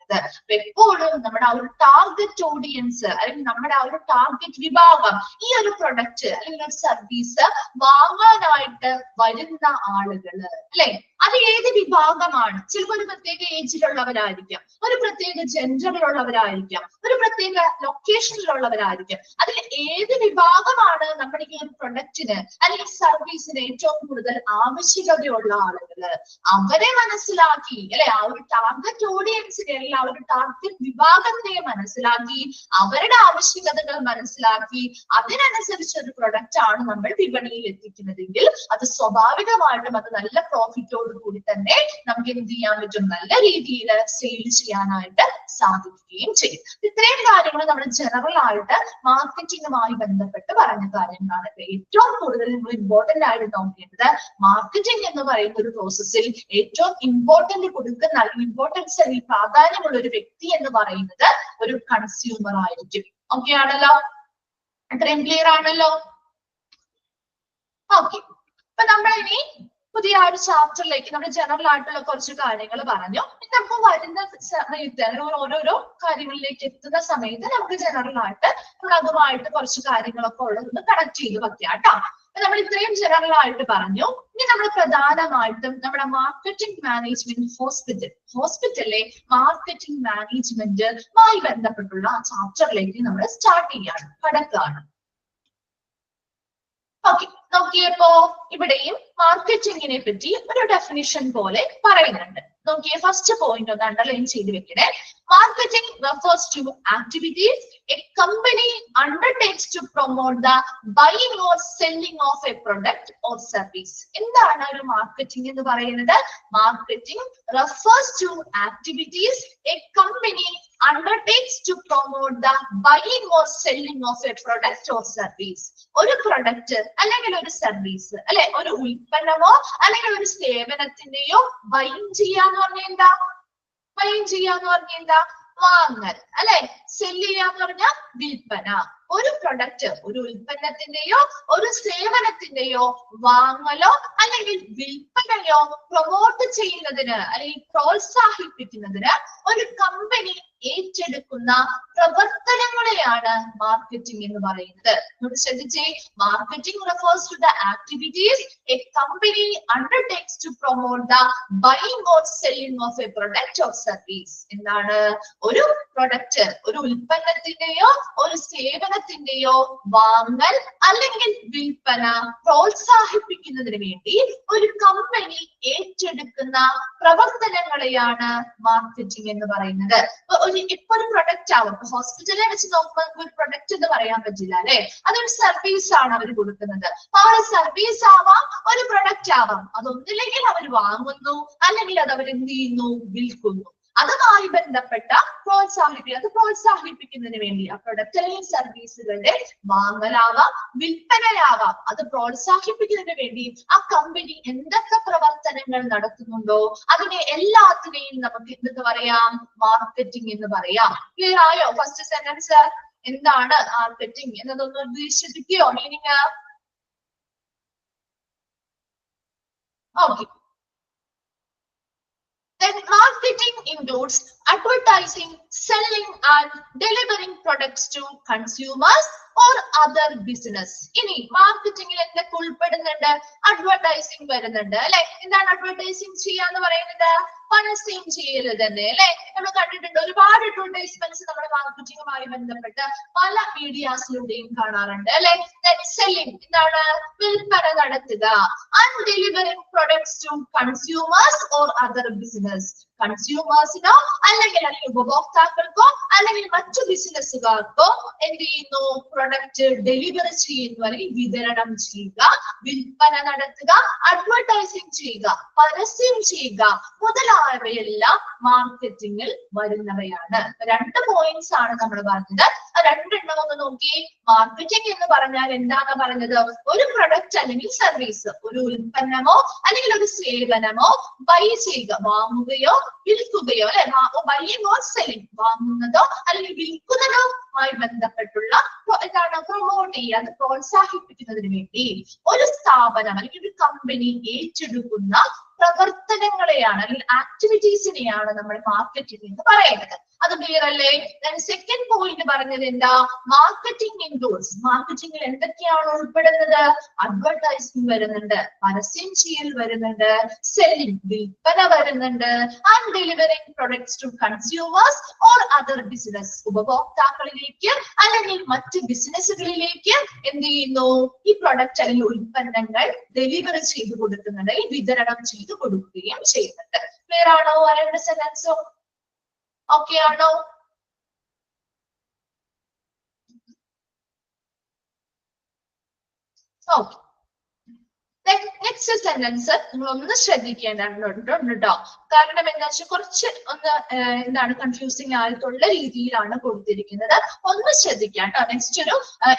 എപ്പോഴും നമ്മുടെ ആ ഒരു ടാർഗറ്റ് ഓഡിയൻസ് അല്ലെങ്കിൽ നമ്മുടെ ആ ഒരു ടാർഗറ്റ് വിഭാഗം ഈ ഒരു പ്രൊഡക്റ്റ് അല്ലെങ്കിൽ ഒരു സർവീസ് വാങ്ങാനായിട്ട് വരുന്ന ആളുകള്, അല്ലെ? അത് ഏത് വിഭാഗമാണ്? ചിലപ്പോൾ ഒരു പ്രത്യേക ഏജിലുള്ളവരായിരിക്കാം, ഒരു പ്രത്യേക ജെൻഡറിലുള്ളവരായിരിക്കാം, ഒരു പ്രത്യേക ലൊക്കേഷനിലുള്ളവരായിരിക്കാം. അതിൽ ഏത് വിഭാഗമാണ് നമ്മുടെ ഈ ഒരു പ്രൊഡക്റ്റിന് അല്ലെങ്കിൽ സർവീസിന് ഏറ്റവും കൂടുതൽ ആവശ്യകതയുള്ള ആളുകള്? അവരെ മനസ്സിലാക്കി, അല്ലെ? ആ ഒരു ടാർഗറ്റ് ഓഡിയൻസിനെ അല്ലെങ്കിൽ ആ ഒരു ടാർഗറ്റ് വിഭാഗത്തെ മനസ്സിലാക്കി അവരുടെ ആവശ്യകതകൾ മനസ്സിലാക്കി അതിനനുസരിച്ച് ഒരു പ്രൊഡക്റ്റ് ആണ് നമ്മൾ വിപണിയിൽ എത്തിക്കുന്നതെങ്കിൽ അത് സ്വാഭാവികമായിട്ടും അത് നല്ല പ്രോഫിറ്റോട് കൂടി തന്നെ നമുക്ക് എന്ത് ചെയ്യാൻ പറ്റും? നല്ല രീതിയിൽ സെയിൽ ചെയ്യാനായിട്ട് സാധിക്കുകയും ചെയ്യും. ഇത്രയും കാര്യങ്ങൾ നമ്മൾ ജനറൽ ആയിട്ട് മാർക്കറ്റിംഗുമായി ബന്ധപ്പെട്ട് പറഞ്ഞ കാര്യങ്ങളാണ്. ഏറ്റവും കൂടുതൽ നമ്മൾ ഇമ്പോർട്ടന്റ് ആയിട്ട് നോക്കേണ്ടത് മാർക്കറ്റിംഗ് എന്ന് പറയുന്ന ഒരു പ്രോസസ്സിൽ ഏറ്റവും ഇമ്പോർട്ടന്റ് കൊടുക്കുന്ന ഇമ്പോർട്ടൻസ് അല്ലെങ്കിൽ പ്രാധാന്യമുള്ള ഒരു വ്യക്തി എന്ന് പറയുന്നത് ഒരു കൺസ്യൂമർ ആയിരിക്കും. ഓക്കെ ആണല്ലോ? അത്രയും ക്ലിയർ ആണല്ലോ? ഓക്കെ, അപ്പൊ നമ്മൾ ഇനി പുതിയ ഒരു ചാപ്റ്ററിലേക്ക് നമ്മുടെ ജനറൽ ആയിട്ടുള്ള കുറച്ച് കാര്യങ്ങൾ പറഞ്ഞു. നമുക്ക് വരുന്ന സമയത്ത് ഓരോരോ കാര്യങ്ങളിലേക്ക് എത്തുന്ന സമയത്ത് നമുക്ക് ജനറൽ ആയിട്ട് നമ്മൾ അതുമായിട്ട് കുറച്ച് കാര്യങ്ങളൊക്കെ ഉള്ളതൊന്ന് കണക്ട് ചെയ്ത് വെക്കാം കേട്ടോ. അപ്പൊ നമ്മൾ ഇത്രയും ജനറൽ ആയിട്ട് പറഞ്ഞു. ഇനി നമ്മൾ പ്രധാനമായിട്ടും നമ്മുടെ മാർക്കറ്റിംഗ് മാനേജ്മെന്റ് ഹോസ്പിറ്റലിലെ മാർക്കറ്റിംഗ് മാനേജ്മെന്റുമായി ബന്ധപ്പെട്ടുള്ള ചാപ്റ്ററിലേക്ക് നമ്മൾ സ്റ്റാർട്ട് ചെയ്യാണ്, കടക്കുകയാണ്. ഓക്കെ, നോക്കിയപ്പോ ഇവിടെയും മാർക്കറ്റിംഗിനെ പറ്റി ഒരു ഡെഫിനിഷൻ പോലെ പറയുന്നുണ്ട്. നോക്കിയേ, ഫസ്റ്റ് പോയിന്റ് ഒന്ന് അണ്ടർലൈൻ ചെയ്ത് വെക്കണേ. Marketing refers to activities a company undertakes to promote the buying or selling of a product or service. എന്താണ് ഒരു മാർക്കറ്റിംഗ് എന്ന് പറയുന്നത്? Marketing refers to activities a company undertakes to promote the buying or selling of a product or service. ഒരു product അല്ലെങ്കിൽ ഒരു service, അല്ലെ, ഒരു ഉൽപ്പന്നമോ അല്ലെങ്കിൽ ഒരു സേവനത്തിന്റെയോ ബൈങ് ചെയ്യാന്ന് പറഞ്ഞ എന്താ? വാങ്ങൽ അല്ലെ. സെല് ചെയ്യാന്ന് പറഞ്ഞാൽ വിൽപ്പന. ഒരു പ്രൊഡക്റ്റ്, ഒരു ഉൽപ്പന്നത്തിന്റെയോ ഒരു സേവനത്തിന്റെയോ വാങ്ങലോ അല്ലെങ്കിൽ വിൽപ്പനയോ പ്രൊമോട്ട് ചെയ്യുന്നതിന് അല്ലെങ്കിൽ പ്രോത്സാഹിപ്പിക്കുന്നതിന് ഒരു കമ്പനി ഏറ്റെടുക്കുന്ന പ്രവർത്തനങ്ങളെയാണ് മാർക്കറ്റിംഗ് എന്ന് പറയുന്നത്. ശ്രദ്ധിച്ചേ, marketing refers to the activities a company undertakes to promote the buying or selling of a product or service. എന്താണ്? ഒരു പ്രൊഡക്റ്റ്, ഒരു ഉൽപ്പന്നത്തിന്റെയോ ഒരു സേവനത്തിന്റെയോ വാങ്ങൽ അല്ലെങ്കിൽ വിൽപ്പന പ്രോത്സാഹിപ്പിക്കുന്നതിന് വേണ്ടി ഒരു കമ്പനി ഏറ്റെടുക്കുന്ന പ്രവർത്തനങ്ങളെയാണ് മാർക്കറ്റിംഗ് എന്ന് പറയുന്നത്. ഇപ്പൊ ഒരു പ്രൊഡക്റ്റ് ആവും, ഹോസ്പിറ്റലിനെ വെച്ച് നോക്കുമ്പോൾ നമുക്ക് ഒരു പ്രൊഡക്റ്റ് എന്ന് പറയാൻ പറ്റില്ല അല്ലെ. അതൊരു സർവീസ് ആണ് അവർ കൊടുക്കുന്നത്. ആ ഒരു സർവീസ് ആവാം, ഒരു പ്രൊഡക്റ്റ് ആവാം. അതൊന്നില്ലെങ്കിൽ അവർ വാങ്ങുന്നു അല്ലെങ്കിൽ അത് അവർ എന്ത് ചെയ്യുന്നു, വിൽക്കുന്നു. അതുമായി ബന്ധപ്പെട്ട പ്രോത്സാഹിപ്പിക്കുന്നതിന് വേണ്ടി ആ പ്രൊഡക്റ്റ് അല്ലെങ്കിൽ സർവീസുകളുടെ വാങ്ങലാവാം വിൽപ്പനയാവാം, അത് പ്രോത്സാഹിപ്പിക്കുന്നതിന് വേണ്ടി ആ കമ്പനി എന്തൊക്കെ പ്രവർത്തനങ്ങൾ നടത്തുന്നുണ്ടോ അതിനെ എല്ലാത്തിനെയും നമുക്ക് എന്തെന്ന് പറയാം, മാർക്കറ്റിംഗ് എന്ന് പറയാം. ക്ലിയർ ആയോ? ഫസ്റ്റ് സെന്റൻസ് എന്താണ് മാർക്കറ്റിംഗ് എന്നതൊന്ന് വിശദീകരിക്കോ meaning? Okay. Then marketing includes advertising, selling and delivering products to consumers or other business. ഇനി മാർക്കറ്റിംഗിൽ എന്തൊക്കെ ഉൾപ്പെടുന്നുണ്ട്? അഡ്വർടൈസിംഗ് വരുന്നുണ്ട് അല്ലെ. എന്താണ് അഡ്വർടൈസിംഗ് ചെയ്യാന്ന് പറയുന്നത്? പരസ്യം ചെയ്യല് തന്നെ അല്ലെ. നമ്മൾ കണ്ടിട്ടുണ്ട് ഒരുപാട് അഡ്വർടൈസ്മെന്റ്സ് നമ്മുടെ മാർക്കറ്റിംഗുമായി ബന്ധപ്പെട്ട് പല മീഡിയാസിലൂടെയും കാണാറുണ്ട് അല്ലെ. സെല്ലിംഗ് എന്താണ്? വിൽപ്പന നടത്തുക. And delivering products to consumers or other business. കൺസ്യൂമേഴ്സിനോ അല്ലെങ്കിൽ ഉപഭോക്താക്കൾക്കോ അല്ലെങ്കിൽ മറ്റു ബിസിനസ്സുകാർക്കോ എന്ത് ചെയ്യുന്നു? പ്രൊഡക്റ്റ് ഡെലിവർ ചെയ്യുന്നു അല്ലെങ്കിൽ വിതരണം ചെയ്യുക, വിൽപ്പന നടത്തുക, അഡ്വർടൈസിംഗ് ചെയ്യുക, പരസ്യം ചെയ്യുക മുതലായവയെല്ലാം മാർക്കറ്റിംഗിൽ വരുന്നവയാണ്. രണ്ട് പോയിന്റ്സ് ആണ് നമ്മൾ പറഞ്ഞത്. രണ്ടെണ്ണം ഒന്ന് നോക്കി. മാർക്കറ്റിംഗ് എന്ന് പറഞ്ഞാൽ എന്താണ് പറഞ്ഞത്? ഒരു പ്രൊഡക്റ്റ് അല്ലെങ്കിൽ സർവീസ്, ഒരു ഉൽപ്പന്നമോ അല്ലെങ്കിൽ ഒരു സേവനമോ ബൈ ചെയ്യുക, വാങ്ങുകയോ വിൽക്കുകയോ അല്ലെ. ബൈയിങ് ഓർ സെല്ലിംഗ്, വാങ്ങുന്നതോ അല്ലെങ്കിൽ വിൽക്കുന്നതോമായി ബന്ധപ്പെട്ടുള്ള എന്താണ്? പ്രൊമോട്ട് ചെയ്യുക, അത് പ്രോത്സാഹിപ്പിക്കുന്നതിന് വേണ്ടി ഒരു സ്ഥാപനം അല്ലെങ്കിൽ ഒരു കമ്പനി ഏറ്റെടുക്കുന്ന പ്രവർത്തനങ്ങളെയാണ് അല്ലെങ്കിൽ ആക്ടിവിറ്റീസിനെയാണ് നമ്മൾ മാർക്കറ്റിംഗ് എന്ന് പറയുന്നത്. അത് ക്ലിയർ അല്ലേ? സെക്കൻഡ് പോയിന്റ് പറഞ്ഞത് എന്താ? Marketing includes. മാർക്കറ്റിംഗിൽ എന്തൊക്കെയാണ് ഉൾപ്പെടുന്നത്? അഡ്വർടൈസിംഗ് വരുന്നുണ്ട്, പരസ്യം ചെയ്യൽ വരുന്നുണ്ട്, സെല്ലിംഗ് വിൽപ്പന വരുന്നുണ്ട്, and delivering products to consumers or other business. ഉപഭോക്താക്കളിലേക്ക് അല്ലെങ്കിൽ മറ്റ് ബിസിനസ്സുകളിലേക്ക് എന്ത് ചെയ്യുന്നു? ഈ പ്രൊഡക്റ്റ് അല്ലെങ്കിൽ ഉൽപ്പന്നങ്ങൾ ഡെലിവർ ചെയ്ത് കൊടുക്കുന്നുണ്ട്, വിതരണം ചെയ്ത് കൊടുക്കുകയും ചെയ്യുന്നുണ്ട്. ക്ലിയർ ആണോ? രണ്ട് സെന്റൻസും ഓക്കെ ആണോ? ഓക്കെ. നെക്സ്റ്റ് സെന്റൻസ് നിങ്ങൾ ഒന്ന് ശ്രദ്ധിക്കേണ്ടതുണ്ട് കേട്ടോ. കാരണം എന്താ വെച്ചാൽ കുറച്ച് ഒന്ന് എന്താണ് കൺഫ്യൂസിങ് ആയിട്ടുള്ള രീതിയിലാണ് കൊടുത്തിരിക്കുന്നത്. ഒന്ന് ശ്രദ്ധിക്കാം കേട്ടോ. നെക്സ്റ്റ് ഒരു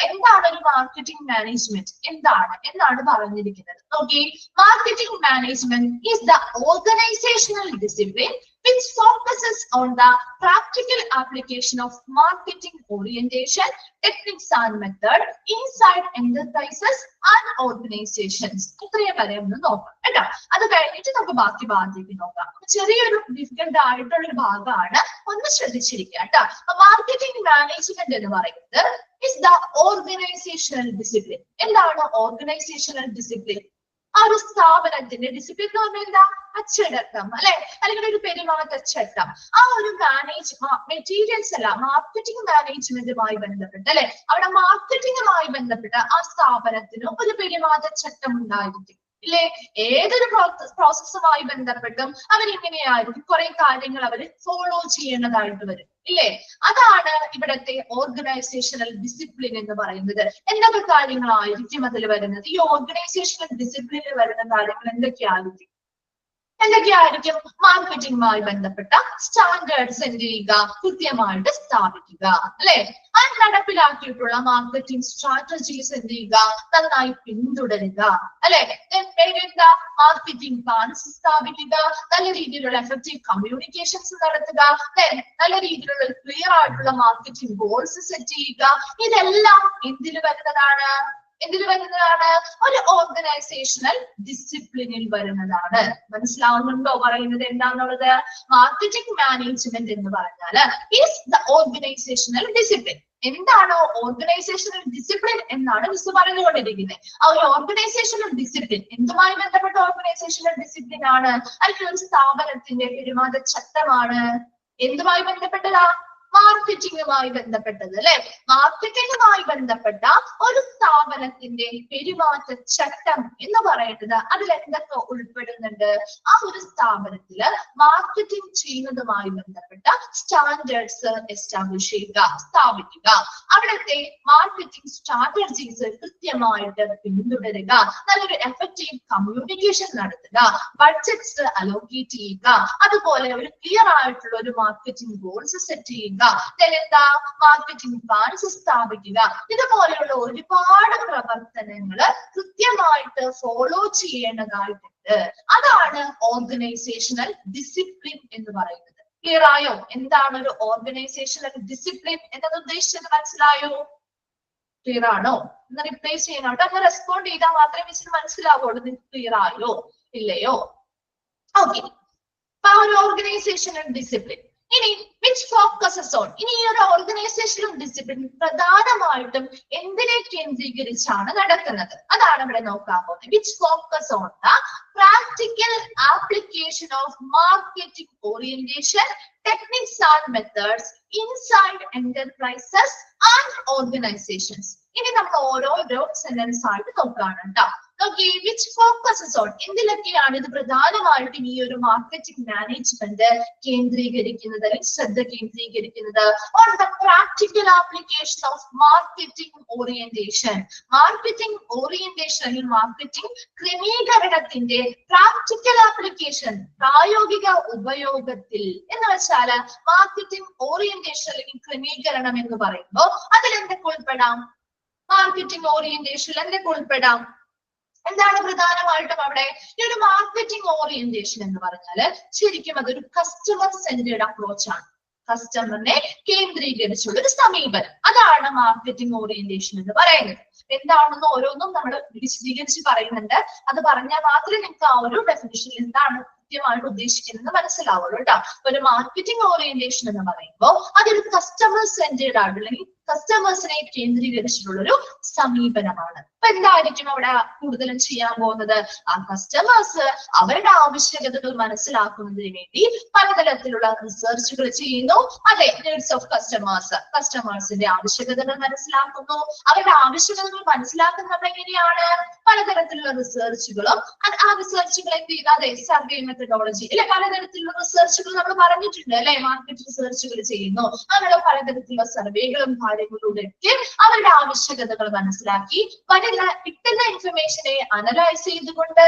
എന്താണ് ഒരു മാർക്കറ്റിംഗ് മാനേജ്മെന്റ് എന്നാണ് പറഞ്ഞിരിക്കുന്നത്. Okay. Marketing management is the organisational discipline which focuses on the practical application of marketing orientation, techniques and method inside enterprises and organizations. ഇത്രയും വരെ ഒന്ന് നോക്കാം കേട്ടോ. അത് കഴിഞ്ഞിട്ട് നമുക്ക് ബാക്കി ഭാഗത്തേക്ക് നോക്കാം. ചെറിയൊരു ഡിഫിക്കൽട്ട് ആയിട്ടുള്ള ഒരു ഭാഗമാണ്, ഒന്ന് ശ്രദ്ധിച്ചിരിക്കുക കേട്ടോ. മാർക്കറ്റിംഗ് മാനേജ്മെന്റ് എന്ന് പറയുന്നത് is the organizational discipline. എന്താണ് ഓർഗനൈസേഷണൽ ഡിസിപ്ലിൻ? ആ ഒരു സ്ഥാപനത്തിന്റെ ഡിസിപ്ലിൻ എന്ന് പറഞ്ഞാൽ എന്താ? അച്ചടക്കം അല്ലെ, അല്ലെങ്കിൽ ഒരു പെരുമാറ്റച്ചട്ടം. ആ ഒരു മെറ്റീരിയൽസ് അല്ല, മാർക്കറ്റിംഗ് മാനേജ്മെന്റുമായി ബന്ധപ്പെട്ട് അല്ലെ, അവിടെ മാർക്കറ്റിംഗുമായി ബന്ധപ്പെട്ട് ആ സ്ഥാപനത്തിന് ഒരു പെരുമാറ്റച്ചട്ടം ഉണ്ടായിരിക്കും ഇല്ലേ. ഏതൊരു പ്രോസസ്സുമായി ബന്ധപ്പെട്ടും അവരിങ്ങനെയായിരിക്കും കുറെ കാര്യങ്ങൾ അവർ ഫോളോ ചെയ്യേണ്ടതായിട്ട് വരും ഇല്ലേ. അതാണ് ഇവിടത്തെ ഓർഗനൈസേഷണൽ ഡിസിപ്ലിൻ എന്ന് പറയുന്നത്. എന്തൊക്കെ കാര്യങ്ങളായിരിക്കും അതിൽ വരുന്നത്? ഈ ഓർഗനൈസേഷണൽ ഡിസിപ്ലിനിൽ വരുന്ന കാര്യങ്ങൾ എന്തൊക്കെയായിരിക്കും? എന്തൊക്കെയായിരിക്കും? മാർക്കറ്റിംഗുമായി ബന്ധപ്പെട്ട സ്റ്റാൻഡേർഡ്സ് എന്ത് ചെയ്യുക? കൃത്യമായിട്ട് സ്ഥാപിക്കുക, അല്ലെ? അത് നടപ്പിലാക്കിയിട്ടുള്ള മാർക്കറ്റിംഗ് സ്ട്രാറ്റജീസ് എന്ത് ചെയ്യുക? നന്നായി പിന്തുടരുക, അല്ലെ? എന്താ? മാർക്കറ്റിംഗ് പ്ലാൻസ് സ്ഥാപിക്കുക, നല്ല രീതിയിലുള്ള എഫക്റ്റീവ് കമ്മ്യൂണിക്കേഷൻസ് നടത്തുക, നല്ല രീതിയിലുള്ള ക്ലിയർ ആയിട്ടുള്ള മാർക്കറ്റിംഗ് ഗോൾസ് സെറ്റ് ചെയ്യുക. ഇതെല്ലാം എന്തിൽ വരുന്നതാണ്? ഒരു ഓർഗനൈസേഷണൽ ഡിസിപ്ലിനിൽ വരുന്നതാണ്. മനസ്സിലാവുന്നുണ്ടോ പറയുന്നത് എന്താണെന്നുള്ളത്? മാർക്കറ്റിംഗ് മാനേജ്മെന്റ് എന്ന് പറഞ്ഞാല് ഈസ് ദ ഓർഗനൈസേഷണൽ ഡിസിപ്ലിൻ. എന്താണോ ഓർഗനൈസേഷണൽ ഡിസിപ്ലിൻ എന്നാണ് മിസ് പറഞ്ഞുകൊണ്ടിരിക്കുന്നത്. ആ ഒരു ഓർഗനൈസേഷണൽ ഡിസിപ്ലിൻ എന്തുമായി ബന്ധപ്പെട്ട ഓർഗനൈസേഷണൽ ഡിസിപ്ലിൻ ആണ്? അല്ലെങ്കിൽ ഒരു സ്ഥാപനത്തിന്റെ പെരുമാറ്റച്ചട്ടമാണ്. എന്തുമായി ബന്ധപ്പെട്ടതാ? മാർക്കറ്റിംഗുമായി ബന്ധപ്പെട്ടത്, അല്ലെ? മാർക്കറ്റിംഗുമായി ബന്ധപ്പെട്ട ഒരു സ്ഥാപനത്തിന്റെ പെരുമാറ്റച്ചട്ടം എന്ന് പറയുന്നത് അതിൽ എന്തൊക്കെ ഉൾപ്പെടുന്നുണ്ട്? ആ ഒരു സ്ഥാപനത്തില് മാർക്കറ്റിംഗ് ചെയ്യുന്നതുമായി ബന്ധപ്പെട്ട സ്റ്റാൻഡേർഡ്സ് എസ്റ്റാബ്ലിഷ് ചെയ്യുക, സ്ഥാപിക്കുക. അവിടുത്തെ മാർക്കറ്റിംഗ് സ്ട്രാറ്റജീസ് കൃത്യമായിട്ട് പിന്തുടരുക, നല്ലൊരു എഫക്റ്റീവ് കമ്മ്യൂണിക്കേഷൻ നടത്തുക, ബഡ്ജറ്റ്സ് അലോക്കേറ്റ് ചെയ്യുക, അതുപോലെ ഒരു ക്ലിയർ ആയിട്ടുള്ള ഒരു മാർക്കറ്റിംഗ് ഗോൾസ് സെറ്റ് ചെയ്യുക, എന്താ? മാർക്കറ്റിംഗ് പ്ലാൻസ് സ്ഥാപിക്കുക. ഇതുപോലെയുള്ള ഒരുപാട് പ്രവർത്തനങ്ങൾ കൃത്യമായിട്ട് ഫോളോ ചെയ്യേണ്ടതായിട്ടുണ്ട്. അതാണ് ഓർഗനൈസേഷണൽ ഡിസിപ്ലിൻ എന്ന് പറയുന്നത്. ക്ലിയർ ആയോ? എന്താണ് ഒരു ഓർഗനൈസേഷണൽ ഡിസിപ്ലിൻ എന്നത് ഉദ്ദേശിച്ചത്? മനസ്സിലായോ? ക്ലിയർ ആണോ? ഒന്ന് റിപ്ലൈ ചെയ്യണം കേട്ടോ. ഒന്ന് റെസ്പോണ്ട് ചെയ്താൽ മാത്രമേ മിസ്സിന് മനസ്സിലാവുള്ളൂ നിങ്ങൾക്ക് ക്ലിയർ ആയോ ഇല്ലയോ. ഓക്കെ, അപ്പൊ ഒരു ഓർഗനൈസേഷണൽ ഡിസിപ്ലിൻ. ഇനി വിച്ച് ഫോക്കസസ് ഓൺ, ഇനി ഈ ഒരു ഓർഗനൈസേഷണൽ ഡിസിപ്ലിൻ പ്രധാനമായിട്ടും എന്തിനെ കേന്ദ്രീകരിച്ചാണ് നടക്കുന്നത്? അതാണ് ഇവിടെ നോക്കാൻ പോകുന്നത്. Which focus on the practical application of marketing orientation techniques and methods inside enterprises and organisations. ഇനി നമ്മൾ ഓരോരോ സെന്റൻസ് ആയിട്ട് നോക്കുകയാണ് കേട്ടോ. വിച്ച് ഫോക്കസസ് ഓൺ, എന്തിലൊക്കെയാണ് ഇത് പ്രധാനമായിട്ടും ഈ ഒരു മാർക്കറ്റിംഗ് മാനേജ്മെന്റ് കേന്ദ്രീകരിക്കുന്നത്, ശ്രദ്ധ കേന്ദ്രീകരിക്കുന്നത്? On the practical application of marketing orientation. Marketing orientation അല്ലെങ്കിൽ മാർക്കറ്റിംഗ് ക്രമീകരണത്തിന്റെ പ്രാക്ടിക്കൽ ആപ്ലിക്കേഷൻ, പ്രായോഗിക ഉപയോഗത്തിൽ എന്ന് വെച്ചാല് മാർക്കറ്റിംഗ് ഓറിയന്റേഷൻ അല്ലെങ്കിൽ ക്രമീകരണം എന്ന് പറയുമ്പോൾ അതിൽ എന്തൊക്കെ ഉൾപ്പെടാം? മാർക്കറ്റിംഗ് ഓറിയന്റേഷൻ എന്തൊക്കെ ഉൾപ്പെടാം? എന്താണ് പ്രധാനമായിട്ടും അവിടെ? ഈ ഒരു മാർക്കറ്റിംഗ് ഓറിയന്റേഷൻ എന്ന് പറഞ്ഞാല് ശരിക്കും അതൊരു കസ്റ്റമർ സെന്റേഡ് അപ്രോച്ച് ആണ്. കസ്റ്റമറിനെ കേന്ദ്രീകരിച്ചുള്ള ഒരു സമീപനം, അതാണ് മാർക്കറ്റിംഗ് ഓറിയന്റേഷൻ എന്ന് പറയുന്നത്. എന്താണെന്ന് ഓരോന്നും നമ്മൾ വിശദീകരിച്ച് പറയുന്നുണ്ട്. അത് പറഞ്ഞാൽ മാത്രമേ നിങ്ങൾക്ക് ആ ഒരു ഡെഫിനിഷൻ എന്താണ് കൃത്യമായിട്ട് ഉദ്ദേശിക്കുന്നത് മനസ്സിലാവുള്ളൂ കേട്ടോ. ഒരു മാർക്കറ്റിംഗ് ഓറിയന്റേഷൻ എന്ന് പറയുമ്പോൾ അതൊരു കസ്റ്റമർ സെന്റേഡ് ആണ്, അല്ലെങ്കിൽ കസ്റ്റമേഴ്സിനെ കേന്ദ്രീകരിച്ചിട്ടുള്ള ഒരു സമീപനമാണ്. അപ്പൊ എന്തായിരിക്കും അവിടെ കൂടുതലും ചെയ്യാൻ പോകുന്നത്? ആ കസ്റ്റമേഴ്സ് അവരുടെ ആവശ്യകതകൾ മനസ്സിലാക്കുന്നതിന് വേണ്ടി പലതരത്തിലുള്ള റിസർച്ചുകൾ ചെയ്യുന്നു. അതെ, നീഡ്സ് ഓഫ് കസ്റ്റമേഴ്സിന്റെ ആവശ്യകതകൾ മനസ്സിലാക്കുന്നു. അവരുടെ ആവശ്യകതകൾ മനസ്സിലാക്കുന്നത് എങ്ങനെയാണ്? പലതരത്തിലുള്ള റിസർച്ചുകളും ആ റിസർച്ചുകൾ എന്ത് ചെയ്യുന്നത്? അതെ, സർവേ മെത്തഡോളജി അല്ലെ, പലതരത്തിലുള്ള റിസർച്ചുകൾ നമ്മൾ പറഞ്ഞിട്ടുണ്ട് അല്ലെ. മാർക്കറ്റ് റിസർച്ചുകൾ ചെയ്യുന്നു, അങ്ങനെ പലതരത്തിലുള്ള സർവേകളും കാര്യങ്ങളിലൂടെയൊക്കെ അവരുടെ ആവശ്യകതകൾ മനസ്സിലാക്കി കിട്ടുന്ന ഇൻഫർമേഷനെ അനലൈസ് ചെയ്തുകൊണ്ട്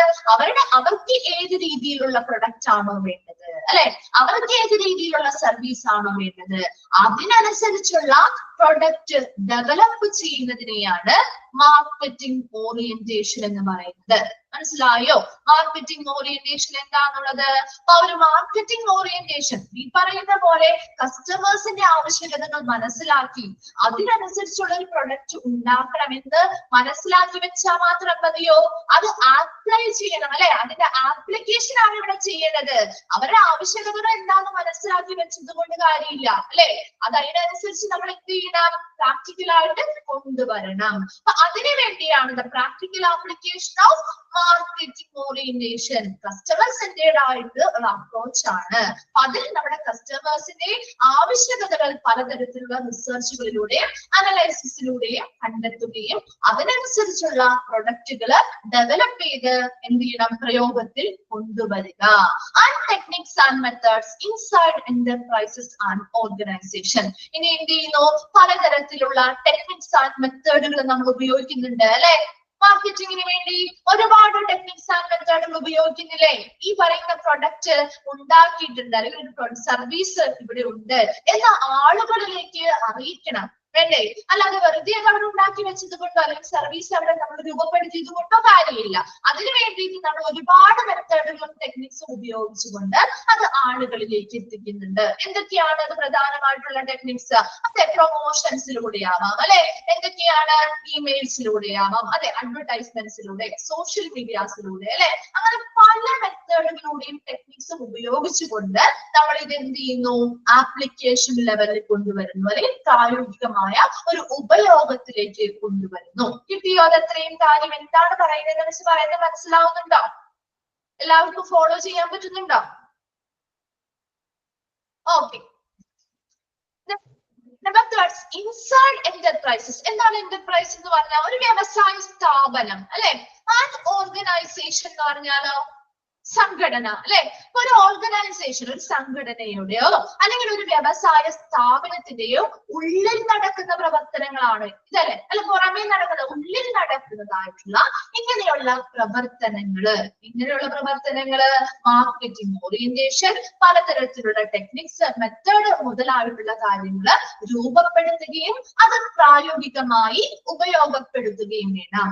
അവർക്ക് ഏത് രീതിയിലുള്ള പ്രൊഡക്റ്റ് ആണോ വേണ്ടത്, അല്ലെ, അവർക്ക് ഏത് രീതിയിലുള്ള സർവീസ് ആണോ വേണ്ടത്, അതിനനുസരിച്ചുള്ള പ്രൊഡക്റ്റ് ഡെവലപ്പ് ചെയ്യുന്നതിനെയാണ് മാർക്കറ്റിംഗ് ഓറിയന്റേഷൻ എന്ന് പറയുന്നത്. മനസ്സിലായോ? മാർക്കറ്റിംഗ് ഓറിയന്റേഷൻ എന്താന്നുള്ളത്? അപ്പൊ ഒരു മാർക്കറ്റിംഗ് ഓറിയന്റേഷൻ ഈ പറയുന്ന പോലെ കസ്റ്റമേഴ്സിന്റെ ആവശ്യകതകൾ മനസ്സിലാക്കി അതിനനുസരിച്ചുള്ള ഒരു പ്രൊഡക്റ്റ് ഉണ്ടാക്കണമെന്ന് മനസ്സിലാക്കി വെച്ചാൽ മാത്രം മതിയോ? അത് അപ്ലൈ ചെയ്യണം അല്ലെ. അതിന്റെ ആപ്ലിക്കേഷൻ ആണ് ഇവിടെ ചെയ്യേണ്ടത്. അവരുടെ ആവശ്യകതകൾ എന്താന്ന് മനസ്സിലാക്കി വെച്ചത് കൊണ്ട് കാര്യമില്ല അല്ലെ. അത് അതിനനുസരിച്ച് നമ്മൾ എന്ത് ചെയ്യണം? പ്രാക്ടിക്കലായിട്ട് കൊണ്ടുവരണം. അപ്പൊ അതിനു വേണ്ടിയാണ് the practical application of marketing orientation. Customer centred ആയിട്ട് ഉള്ള അപ്രോച്ച് ആണ്. അതിൽ നമ്മുടെ കസ്റ്റമേഴ്സിന്റെ ആവശ്യകതകൾ പലതരത്തിലുള്ള റിസർച്ചുകളിലൂടെയും അനലൈസിസിലൂടെയും കണ്ടെത്തുകയും അതിനനുസരിച്ചുള്ള പ്രൊഡക്റ്റുകൾ ഡെവലപ്പ് ചെയ്ത് എന്ത് ചെയ്യണം? പ്രയോഗത്തിൽ കൊണ്ടുവരിക. And techniques and methods inside enterprises and organisation. ഇനി എന്ത് ചെയ്യുന്നു? പലതരത്തിലുള്ള ടെക്നിക്സ് ആൻഡ് മെത്തേഡുകൾ നമ്മൾ ഉപയോഗിക്കുന്നുണ്ട് അല്ലെ. മാർക്കറ്റിംഗിന് വേണ്ടി ഒരുപാട് ടെക്നിക്സ് ആൻഡ് മെത്തേഡുകൾ ഉപയോഗിക്കുന്നില്ലേ? ഈ പറയുന്ന പ്രൊഡക്റ്റ് ഉണ്ടാക്കിയിട്ടുണ്ട് അല്ലെങ്കിൽ ഒരു സർവീസ് ഇവിടെ ഉണ്ട് എന്ന ആളുകളിലേക്ക് അറിയിക്കണം, വേണ്ടേ? അല്ലാതെ വെറുതെ അത് അവിടെ ഉണ്ടാക്കി വെച്ചത് കൊണ്ടോ അല്ലെങ്കിൽ സർവീസ് അവിടെ നമ്മൾ രൂപപ്പെടുത്തിയത് കൊണ്ടോ കാര്യമില്ല. അതിനു വേണ്ടിയിട്ട് നമ്മൾ ഒരുപാട് മെത്തേഡുകളും ടെക്നിക്സും ഉപയോഗിച്ചുകൊണ്ട് അത് ആളുകളിലേക്ക് എത്തിക്കുന്നുണ്ട്. എന്തൊക്കെയാണ് അത് പ്രധാനമായിട്ടുള്ള ടെക്നിക്സ്? അതെ, പ്രൊമോഷൻസിലൂടെയാവാം, അല്ലെ? എന്തൊക്കെയാണ്? ഇമെയിൽസിലൂടെയാവാം, അതെ, അഡ്വർടൈസ്മെന്റ്സിലൂടെ, സോഷ്യൽ മീഡിയാസിലൂടെ, അല്ലെ? അങ്ങനെ പല മെത്തേഡുകളുടെയും ടെക്നിക്സും ഉപയോഗിച്ചുകൊണ്ട് നമ്മൾ ഇത് എന്ത് ചെയ്യുന്നു? ആപ്ലിക്കേഷൻ ലെവലിൽ കൊണ്ടുവരുന്നു, അല്ലെങ്കിൽ പ്രായോഗികമായ ഒരു ഉപയോഗത്തിലേക്ക് കൊണ്ടുവരുന്നു. കിട്ടിയോ? അത് അത്രയും കാര്യം എന്താണ് പറയുന്നത് വെച്ച് പറയുന്നത് മനസ്സിലാവുന്നുണ്ടോ? എല്ലാവർക്കും ഫോളോ ചെയ്യാൻ പറ്റുന്നുണ്ടോ? ഓക്കെ. Inside enterprises. എന്താണ് എന്റർപ്രൈസ് എന്ന് പറഞ്ഞാൽ? ഒരു വ്യവസായ സ്ഥാപനം, അല്ലെ? ആൻഡ് ഓർഗനൈസേഷൻ എന്ന് പറഞ്ഞാലോ സംഘടന, അല്ലെ? ഒരു ഓർഗനൈസേഷൻ, ഒരു സംഘടനയുടെയോ അല്ലെങ്കിൽ ഒരു വ്യവസായ സ്ഥാപനത്തിന്റെയോ ഉള്ളിൽ നടക്കുന്ന പ്രവർത്തനങ്ങളാണ് ഇതല്ലേ? അല്ല, പുറമേ നടക്കുന്ന, ഉള്ളിൽ നടക്കുന്നതായിട്ടുള്ള ഇങ്ങനെയുള്ള പ്രവർത്തനങ്ങള്. മാർക്കറ്റിംഗ് ഓറിയന്റേഷൻ, പലതരത്തിലുള്ള ടെക്നിക്സ്, മെത്തേഡ് മുതലായിട്ടുള്ള കാര്യങ്ങള് രൂപപ്പെടുത്തുകയും അത് പ്രായോഗികമായി ഉപയോഗപ്പെടുത്തുകയും വേണം.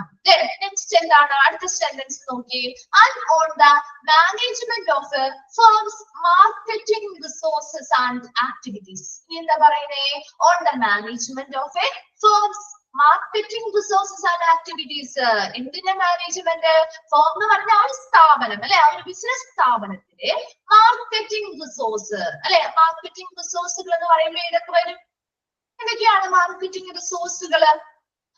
നെക്സ്റ്റ് എന്താണ്? അടുത്ത സെന്റൻസ് നോക്കി. And on the management of a firm's marketing resources and activities. എന്താ പറയുന്നേ? On the management of a firm's marketing resources and activities. എന്തിന്റെ മാനേജ്മെന്റ്? ഫേം എന്ന് പറഞ്ഞ ആ ഒരു സ്ഥാപനം, അല്ലെ? ആ ഒരു ബിസിനസ് സ്ഥാപനത്തിലെ മാർക്കറ്റിംഗ് റിസോഴ്സ്, അല്ലെ? മാർക്കറ്റിംഗ് റിസോഴ്സുകൾ എന്ന് പറയുമ്പോൾ ഏതൊക്കെ വരും? എന്തൊക്കെയാണ് മാർക്കറ്റിംഗ് റിസോഴ്സുകൾ?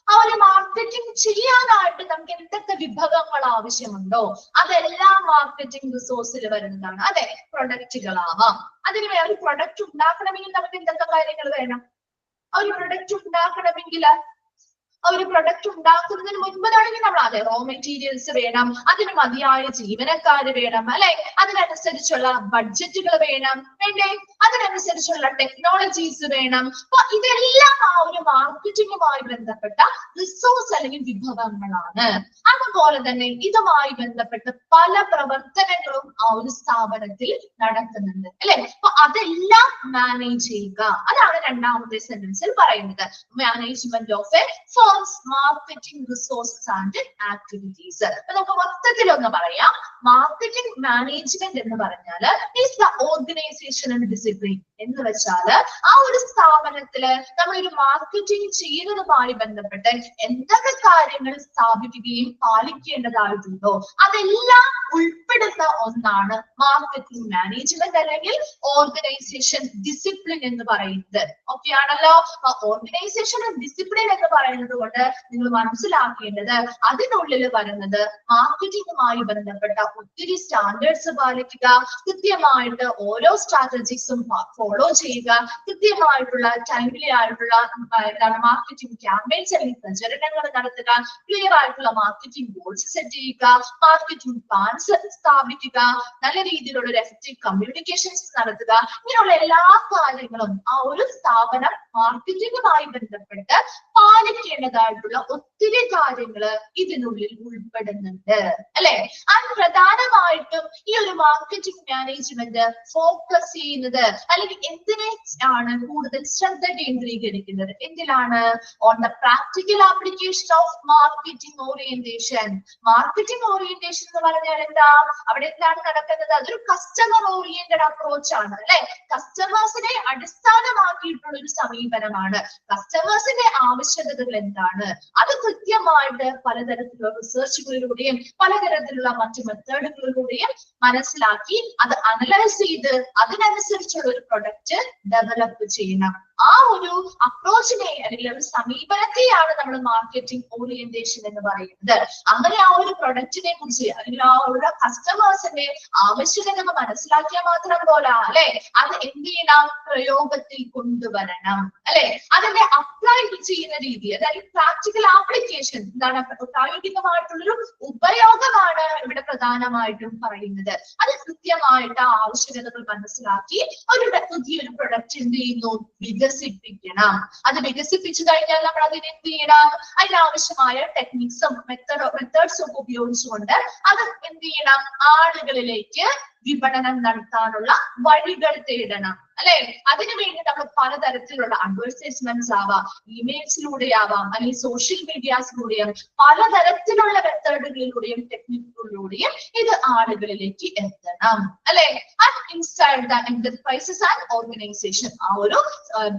ആ ഒരു മാർക്കറ്റിംഗ് ചെയ്യാനായിട്ട് നമുക്ക് എന്തൊക്കെ വിഭവങ്ങൾ ആവശ്യമുണ്ടോ അതെല്ലാം മാർക്കറ്റിംഗ് റിസോഴ്സിൽ വരുന്നതാണ്. അതെ, പ്രൊഡക്റ്റുകളാവാം. അതിന് ഒരു പ്രൊഡക്റ്റ് ഉണ്ടാക്കണമെങ്കിൽ നമുക്ക് എന്തൊക്കെ കാര്യങ്ങൾ വേണം? ഒരു പ്രൊഡക്റ്റ് ഉണ്ടാക്കണമെങ്കിൽ ഒരു പ്രൊഡക്റ്റ് ഉണ്ടാക്കുന്നതിന് മുൻപതാണെങ്കിൽ നമ്മൾ അതെ റോ മെറ്റീരിയൽസ് വേണം, അതിന് മതിയായ ജീവനക്കാര് വേണം, അല്ലെ? അതിനനുസരിച്ചുള്ള ബഡ്ജറ്റുകൾ വേണം, വേണ്ടേ? അതിനനുസരിച്ചുള്ള ടെക്നോളജീസ് വേണം. അപ്പൊ ഇതെല്ലാം ആ ഒരു മാർക്കറ്റിംഗുമായി ബന്ധപ്പെട്ട റിസോഴ്സ് അല്ലെങ്കിൽ വിഭവങ്ങളാണ്. അതുപോലെ തന്നെ ഇതുമായി ബന്ധപ്പെട്ട് പല പ്രവർത്തനങ്ങളും ആ ഒരു സ്ഥാപനത്തിൽ നടക്കുന്നുണ്ട്, അല്ലെ? അപ്പൊ അതെല്ലാം മാനേജ് ചെയ്യുക. അതാണ് രണ്ടാമത്തെ സെന്റൻസിൽ പറയുന്നത്. Management of A marketing resources and activities. അപ്പൊ നമുക്ക് മൊത്തത്തിലൊന്ന് പറയാം. മാർക്കറ്റിംഗ് മാനേജ്മെന്റ് എന്ന് പറഞ്ഞാൽ is the organisation and discipline എന്ന് വെച്ചാല് ആ ഒരു സ്ഥാപനത്തില് നമ്മളൊരു മാർക്കറ്റിംഗ് ചെയ്യുന്നതുമായി ബന്ധപ്പെട്ട് എന്തൊക്കെ കാര്യങ്ങൾ സ്ഥാപിക്കുകയും പാലിക്കേണ്ടതായിട്ടുണ്ടോ അതെല്ലാം ഉൾപ്പെടുന്ന ഒന്നാണ് മാർക്കറ്റിംഗ് മാനേജ്മെന്റ് അല്ലെങ്കിൽ ഓർഗനൈസേഷൻ ഡിസിപ്ലിൻ എന്ന് പറയുന്നത്. ഓക്കെ ആണല്ലോ? ഓർഗനൈസേഷൻ ഡിസിപ്ലിൻ എന്ന് പറയുന്നത് കൊണ്ട് നിങ്ങൾ മനസ്സിലാക്കേണ്ടത് അതിനുള്ളിൽ വരുന്നത് മാർക്കറ്റിംഗുമായി ബന്ധപ്പെട്ട ഒത്തിരി സ്റ്റാൻഡേർഡ്സ് പാലിക്കുക, കൃത്യമായിട്ട് ഓരോ സ്ട്രാറ്റജീസും ഫോളോ ചെയ്യുക, കൃത്യമായിട്ടുള്ള ടൈംലി ആയിട്ടുള്ള എന്താണ് മാർക്കറ്റിംഗ് ക്യാമ്പയിൻസ് അല്ലെങ്കിൽ പ്രചരണങ്ങൾ നടത്തുക, ക്ലിയർ ആയിട്ടുള്ള മാർക്കറ്റിംഗ് ഗോൾസ് സെറ്റ് ചെയ്യുക, മാർക്കറ്റിംഗ് പ്ലാൻസ് സ്ഥാപിക്കുക, നല്ല രീതിയിലുള്ള ഒരു എഫക്റ്റീവ് കമ്മ്യൂണിക്കേഷൻസ് നടത്തുക. ഇങ്ങനെയുള്ള എല്ലാ കാര്യങ്ങളും ആ ഒരു സ്ഥാപനം മാർക്കറ്റിംഗുമായി ബന്ധപ്പെട്ട് പാലിക്കേണ്ടതായിട്ടുള്ള ഒത്തിരി കാര്യങ്ങൾ ഇതിനുള്ളിൽ ഉൾപ്പെടുന്നുണ്ട്, അല്ലെ? അത് പ്രധാനമായിട്ടും ഈ ഒരു മാർക്കറ്റിംഗ് മാനേജ്മെന്റ് ഫോക്കസ് ചെയ്യുന്നത് അല്ലെങ്കിൽ എന്തിനെ ആണ് കൂടുതൽ ശ്രദ്ധ കേന്ദ്രീകരിക്കുന്നത്? എന്തിലാണ്? On the practical application of marketing orientation. Marketing orientation എന്ന് പറഞ്ഞാൽ എന്താ? അവിടെ എന്താണ് നടക്കുന്നത്? അതൊരു കസ്റ്റമർ ഓറിയന്റഡ് അപ്രോച്ച് ആണ്, അല്ലെ? കസ്റ്റമേഴ്സിനെ അടിസ്ഥാനമാക്കിയിട്ടുള്ള ഒരു സമീപനമാണ്. കസ്റ്റമേഴ്സിന്റെ ആവശ്യകതകൾ എന്താണ് അത് കൃത്യമായിട്ട് പലതരത്തിലുള്ള റിസർച്ചുകളിലൂടെയും പലതരത്തിലുള്ള മറ്റു മെത്തേഡുകളിലൂടെയും മനസ്സിലാക്കി അത് അനലൈസ് ചെയ്ത് അതിനനുസരിച്ചുള്ള ഒരു പ്രൊഡക്റ്റ് ഡെവലപ്പ് ചെയ്യണം. ആ ഒരു അപ്രോച്ചിനെ അല്ലെങ്കിൽ ഒരു സമീപനത്തെയാണ് നമ്മൾ മാർക്കറ്റിംഗ് ഓറിയന്റേഷൻ എന്ന് പറയുന്നത്. അങ്ങനെ ആ ഒരു പ്രൊഡക്റ്റിനെ കുറിച്ച് അല്ലെങ്കിൽ ആ ഒരു കസ്റ്റമേഴ്സിന്റെ ആവശ്യകത മനസ്സിലാക്കിയാൽ മാത്രം പോരാ, അല്ലെ? അത് എന്ത് ചെയ്യണം? പ്രയോഗത്തിൽ കൊണ്ടുവരണം, അല്ലെ? അതിന്റെ അപ്ലൈ ചെയ്യുന്ന രീതി, അതായത് പ്രാക്ടിക്കൽ ആപ്ലിക്കേഷൻ എന്താണ്? പ്രായോഗികമായിട്ടുള്ളൊരു ഉപയോഗമാണ് ഇവിടെ പ്രധാനമായിട്ടും പറയുന്നത്. അത് കൃത്യമായിട്ട് ആവശ്യകതകൾ മനസ്സിലാക്കി ഒരു പുതിയൊരു പ്രൊഡക്റ്റ് എന്ത് ചെയ്യുന്നു? വികസിപ്പിക്കുന്നു. വികസിപ്പിക്കണം. അത് വികസിപ്പിച്ചു കഴിഞ്ഞാൽ നമ്മൾ അതിന് എന്ത് ചെയ്യണം? അതിനാവശ്യമായ ടെക്നിക്സും മെത്തേഡ്സും ഒക്കെ ഉപയോഗിച്ചുകൊണ്ട് അത് എന്ത് ചെയ്യണം? ആളുകളിലേക്ക് വിപണനം നടത്താനുള്ള വഴികൾ തേടണം അല്ലെ. അതിനുവേണ്ടി നമ്മൾ പലതരത്തിലുള്ള അഡ്വർടൈസ്മെന്റ്സ് ആവാം, ഇമെയിൽസിലൂടെ ആവാം, അല്ലെങ്കിൽ സോഷ്യൽ മീഡിയാസിലൂടെയും പലതരത്തിലുള്ള മെത്തേഡുകളിലൂടെയും ടെക്നിക്കുകളിലൂടെയും ഇത് ആളുകളിലേക്ക് എത്തണം അല്ലെ. And inside the enterprises and organisation, ആ ഒരു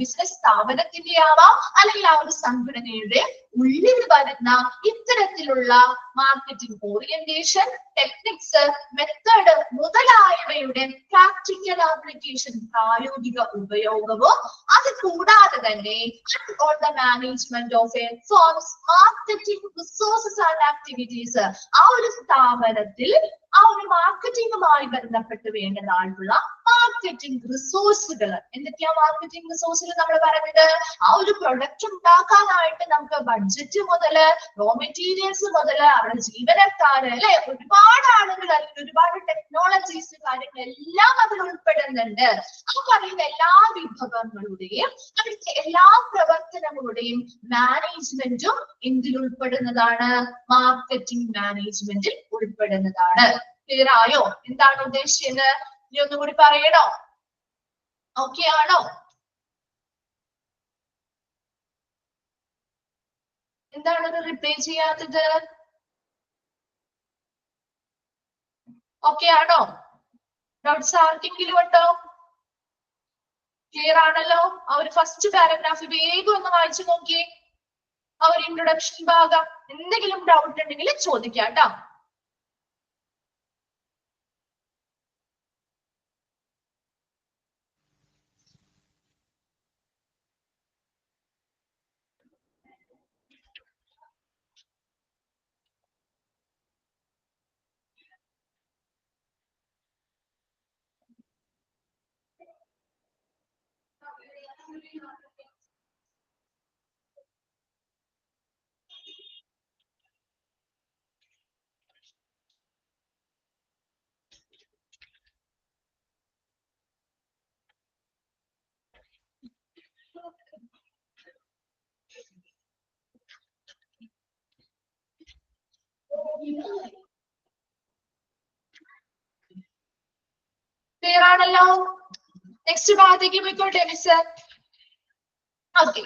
ബിസിനസ് സ്ഥാപനത്തിന്റെ ആവാം അല്ലെങ്കിൽ ആ ഒരു സംഘടനയുടെ ഉള്ളിൽ വരുന്ന ഇത്തരത്തിലുള്ള മാർക്കറ്റിംഗ് ഓറിയന്റേഷൻ, ടെക്നിക്സ്, മെത്തേഡ് മുതലായവയുടെ പ്രാക്ടിക്കൽ ആപ്ലിക്കേഷൻ, പ്രായോഗിക ഉപയോഗവും അത് കൂടാതെ തന്നെ on the management of A firms marketing resources and activities, ആ ഒരു സ്ഥാപനത്തിൽ ആ ഒരു മാർക്കറ്റിംഗുമായി ബന്ധപ്പെട്ട് വേണ്ടതായിട്ടുള്ള മാർക്കറ്റിംഗ് റിസോഴ്സുകൾ. എന്തൊക്കെയാ മാർക്കറ്റിംഗ് റിസോഴ്സുകൾ നമ്മൾ പറഞ്ഞത്? ആ ഒരു പ്രൊഡക്റ്റ് ഉണ്ടാക്കാനായിട്ട് നമുക്ക് ബഡ്ജറ്റ് മുതല് റോ മെറ്റീരിയൽസ് മുതല് അവരുടെ ജീവനക്കാര് അല്ലെ, ഒരുപാട് ആളുകൾ അല്ലെങ്കിൽ ഒരുപാട് ടെക്നോളജീസ് കാര്യങ്ങളെല്ലാം അതിൽ ഉൾപ്പെടുന്നുണ്ട്. ആ പറയുന്ന എല്ലാ വിഭവങ്ങളുടെയും അതിന്റെ എല്ലാ പ്രവർത്തനങ്ങളുടെയും മാനേജ്മെന്റും എന്തിൽ ഉൾപ്പെടുന്നതാണ്? മാർക്കറ്റിംഗ് മാനേജ്മെന്റിൽ ഉൾപ്പെടുന്നതാണ്. ക്ലിയർ ആയോ? എന്താണ് ഉദ്ദേശിച്ചത്? ഇനി ഒന്നും കൂടി പറയണോ? ഓക്കെ ആണോ? എന്താണ് റിപ്ലൈ ചെയ്യാത്തത്? ഓക്കെ ആണോ? ഡൗട്ട്സ് ആർക്കെങ്കിലും ഉണ്ടോ? ക്ലിയർ ആണല്ലോ? ആ ഒരു ഫസ്റ്റ് പാരഗ്രാഫ് വേഗം ഒന്ന് വായിച്ചു നോക്കിയേ, ആ ഒരു ഇൻട്രൊഡക്ഷൻ ഭാഗം. എന്തെങ്കിലും ഡൗട്ട് ഉണ്ടെങ്കിൽ ചോദിക്കാം കേട്ടോ. ക്ലിയർ ആണല്ലോ? നെക്സ്റ്റ് ഭാഗത്തേക്ക് പോയിക്കോട്ടെ മിസ്. ഓക്കെ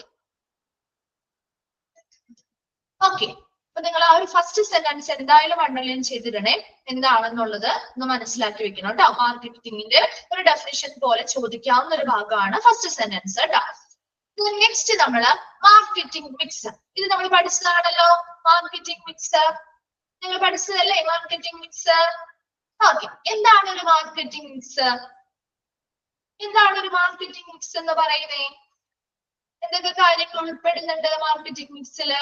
ഓക്കെ, അപ്പൊ നിങ്ങൾ ആ ഒരു ഫസ്റ്റ് സെന്റൻസ് എന്തായാലും അണ്ടർലൈൻ ചെയ്തിടണേ. എന്താണെന്നുള്ളത് ഒന്ന് മനസ്സിലാക്കി വെക്കണം കേട്ടോ. മാർക്കറ്റിംഗിന്റെ ഒരു ഡെഫിനിഷൻ പോലെ ചോദിക്കാവുന്ന ഒരു ഭാഗമാണ് ഫസ്റ്റ് സെന്റൻസ് കേട്ടോ. നെക്സ്റ്റ് നമ്മള് മാർക്കറ്റിംഗ് മിക്സ്, ഇത് നമ്മൾ പഠിച്ചതാണല്ലോ. മാർക്കറ്റിംഗ് മിക്സ് നിങ്ങൾ പഠിച്ചതല്ലേ? Marketing mix. ഓക്കെ, എന്താണ് ഒരു മാർക്കറ്റിംഗ് മിക്സ്? എന്താണ് ഒരു മാർക്കറ്റിംഗ് മിക്സ് എന്ന് പറയുന്നേ? എന്തൊക്കെ കാര്യങ്ങൾ ഉൾപ്പെടുന്നുണ്ട് മാർക്കറ്റിംഗ് മിക്സില്?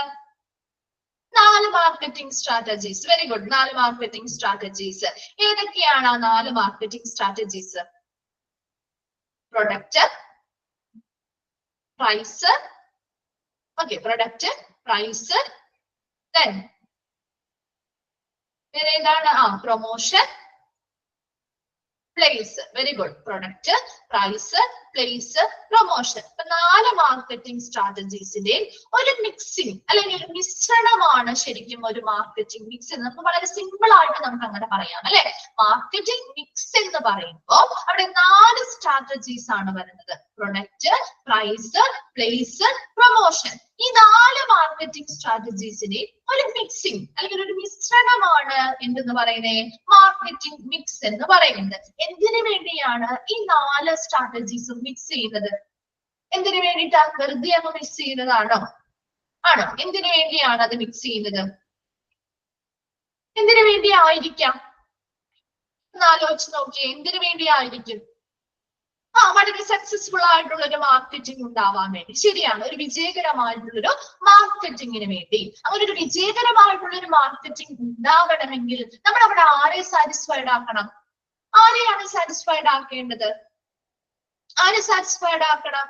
4 marketing strategies. Very good, 4 marketing strategies. ഏതൊക്കെയാണ് ആ 4 marketing strategies? Product, price, okay, product, price, then വേറെ ഏതാണ്? Promotion, place. Very good, product, price, place, promotion. ഇപ്പൊ 4 മാർക്കറ്റിംഗ് സ്ട്രാറ്റജീസിന്റെ ഒരു മിക്സിംഗ് അല്ലെങ്കിൽ ഒരു മിശ്രണമാണ് ശരിക്കും ഒരു മാർക്കറ്റിംഗ് മിക്സ് എന്ന് നമുക്ക് വളരെ സിമ്പിൾ ആയിട്ട് നമുക്ക് അങ്ങനെ പറയാം അല്ലെ. മാർക്കറ്റിംഗ് മിക്സ് എന്ന് പറയുമ്പോൾ അവിടെ 4 സ്ട്രാറ്റജീസ് ആണ് വരുന്നത്. Product, price, place, promotion. ഈ 4 മാർക്കറ്റിംഗ് സ്ട്രാറ്റജീസിന്റെ ഒരു മിക്സിംഗ് അല്ലെങ്കിൽ ഒരു മിശ്രണമാണ് എന്തെന്ന് പറയുന്നത്? മാർക്കറ്റിംഗ് മിക്സ് എന്ന് പറയുന്നത്. എന്തിനു വേണ്ടിയാണ് ഈ 4 സ്ട്രാറ്റജീസും മിക്സ് ചെയ്യുന്നത്? എന്തിനു വേണ്ടിയിട്ടാണ്? വെറുതെ അങ്ങ് മിക്സ് ചെയ്യുന്നതാണോ? ആണോ? എന്തിനു വേണ്ടിയാണ് അത് മിക്സ് ചെയ്യുന്നത്? എന്തിനു വേണ്ടിയായിരിക്കാം? ഒന്ന് ആലോചിച്ച് നോക്കിയേ, എന്തിനു വേണ്ടിയായിരിക്കും? വളരെ സക്സസ്ഫുൾ ആയിട്ടുള്ള ഒരു മാർക്കറ്റിംഗ് ഉണ്ടാവാൻ വേണ്ടി. ശരിയാണ്, ഒരു വിജയകരമായിട്ടുള്ളൊരു മാർക്കറ്റിംഗിന് വേണ്ടി. അങ്ങനെ ഒരു വിജയകരമായിട്ടുള്ള ഒരു മാർക്കറ്റിംഗ് ഉണ്ടാകണമെങ്കിൽ നമ്മൾ അവിടെ ആരെ സാറ്റിസ്ഫൈഡ് ആക്കണം? ആരെയാണ് സാറ്റിസ്ഫൈഡ് ആക്കേണ്ടത്? ആരെ സാറ്റിസ്ഫൈഡ് ആക്കണം?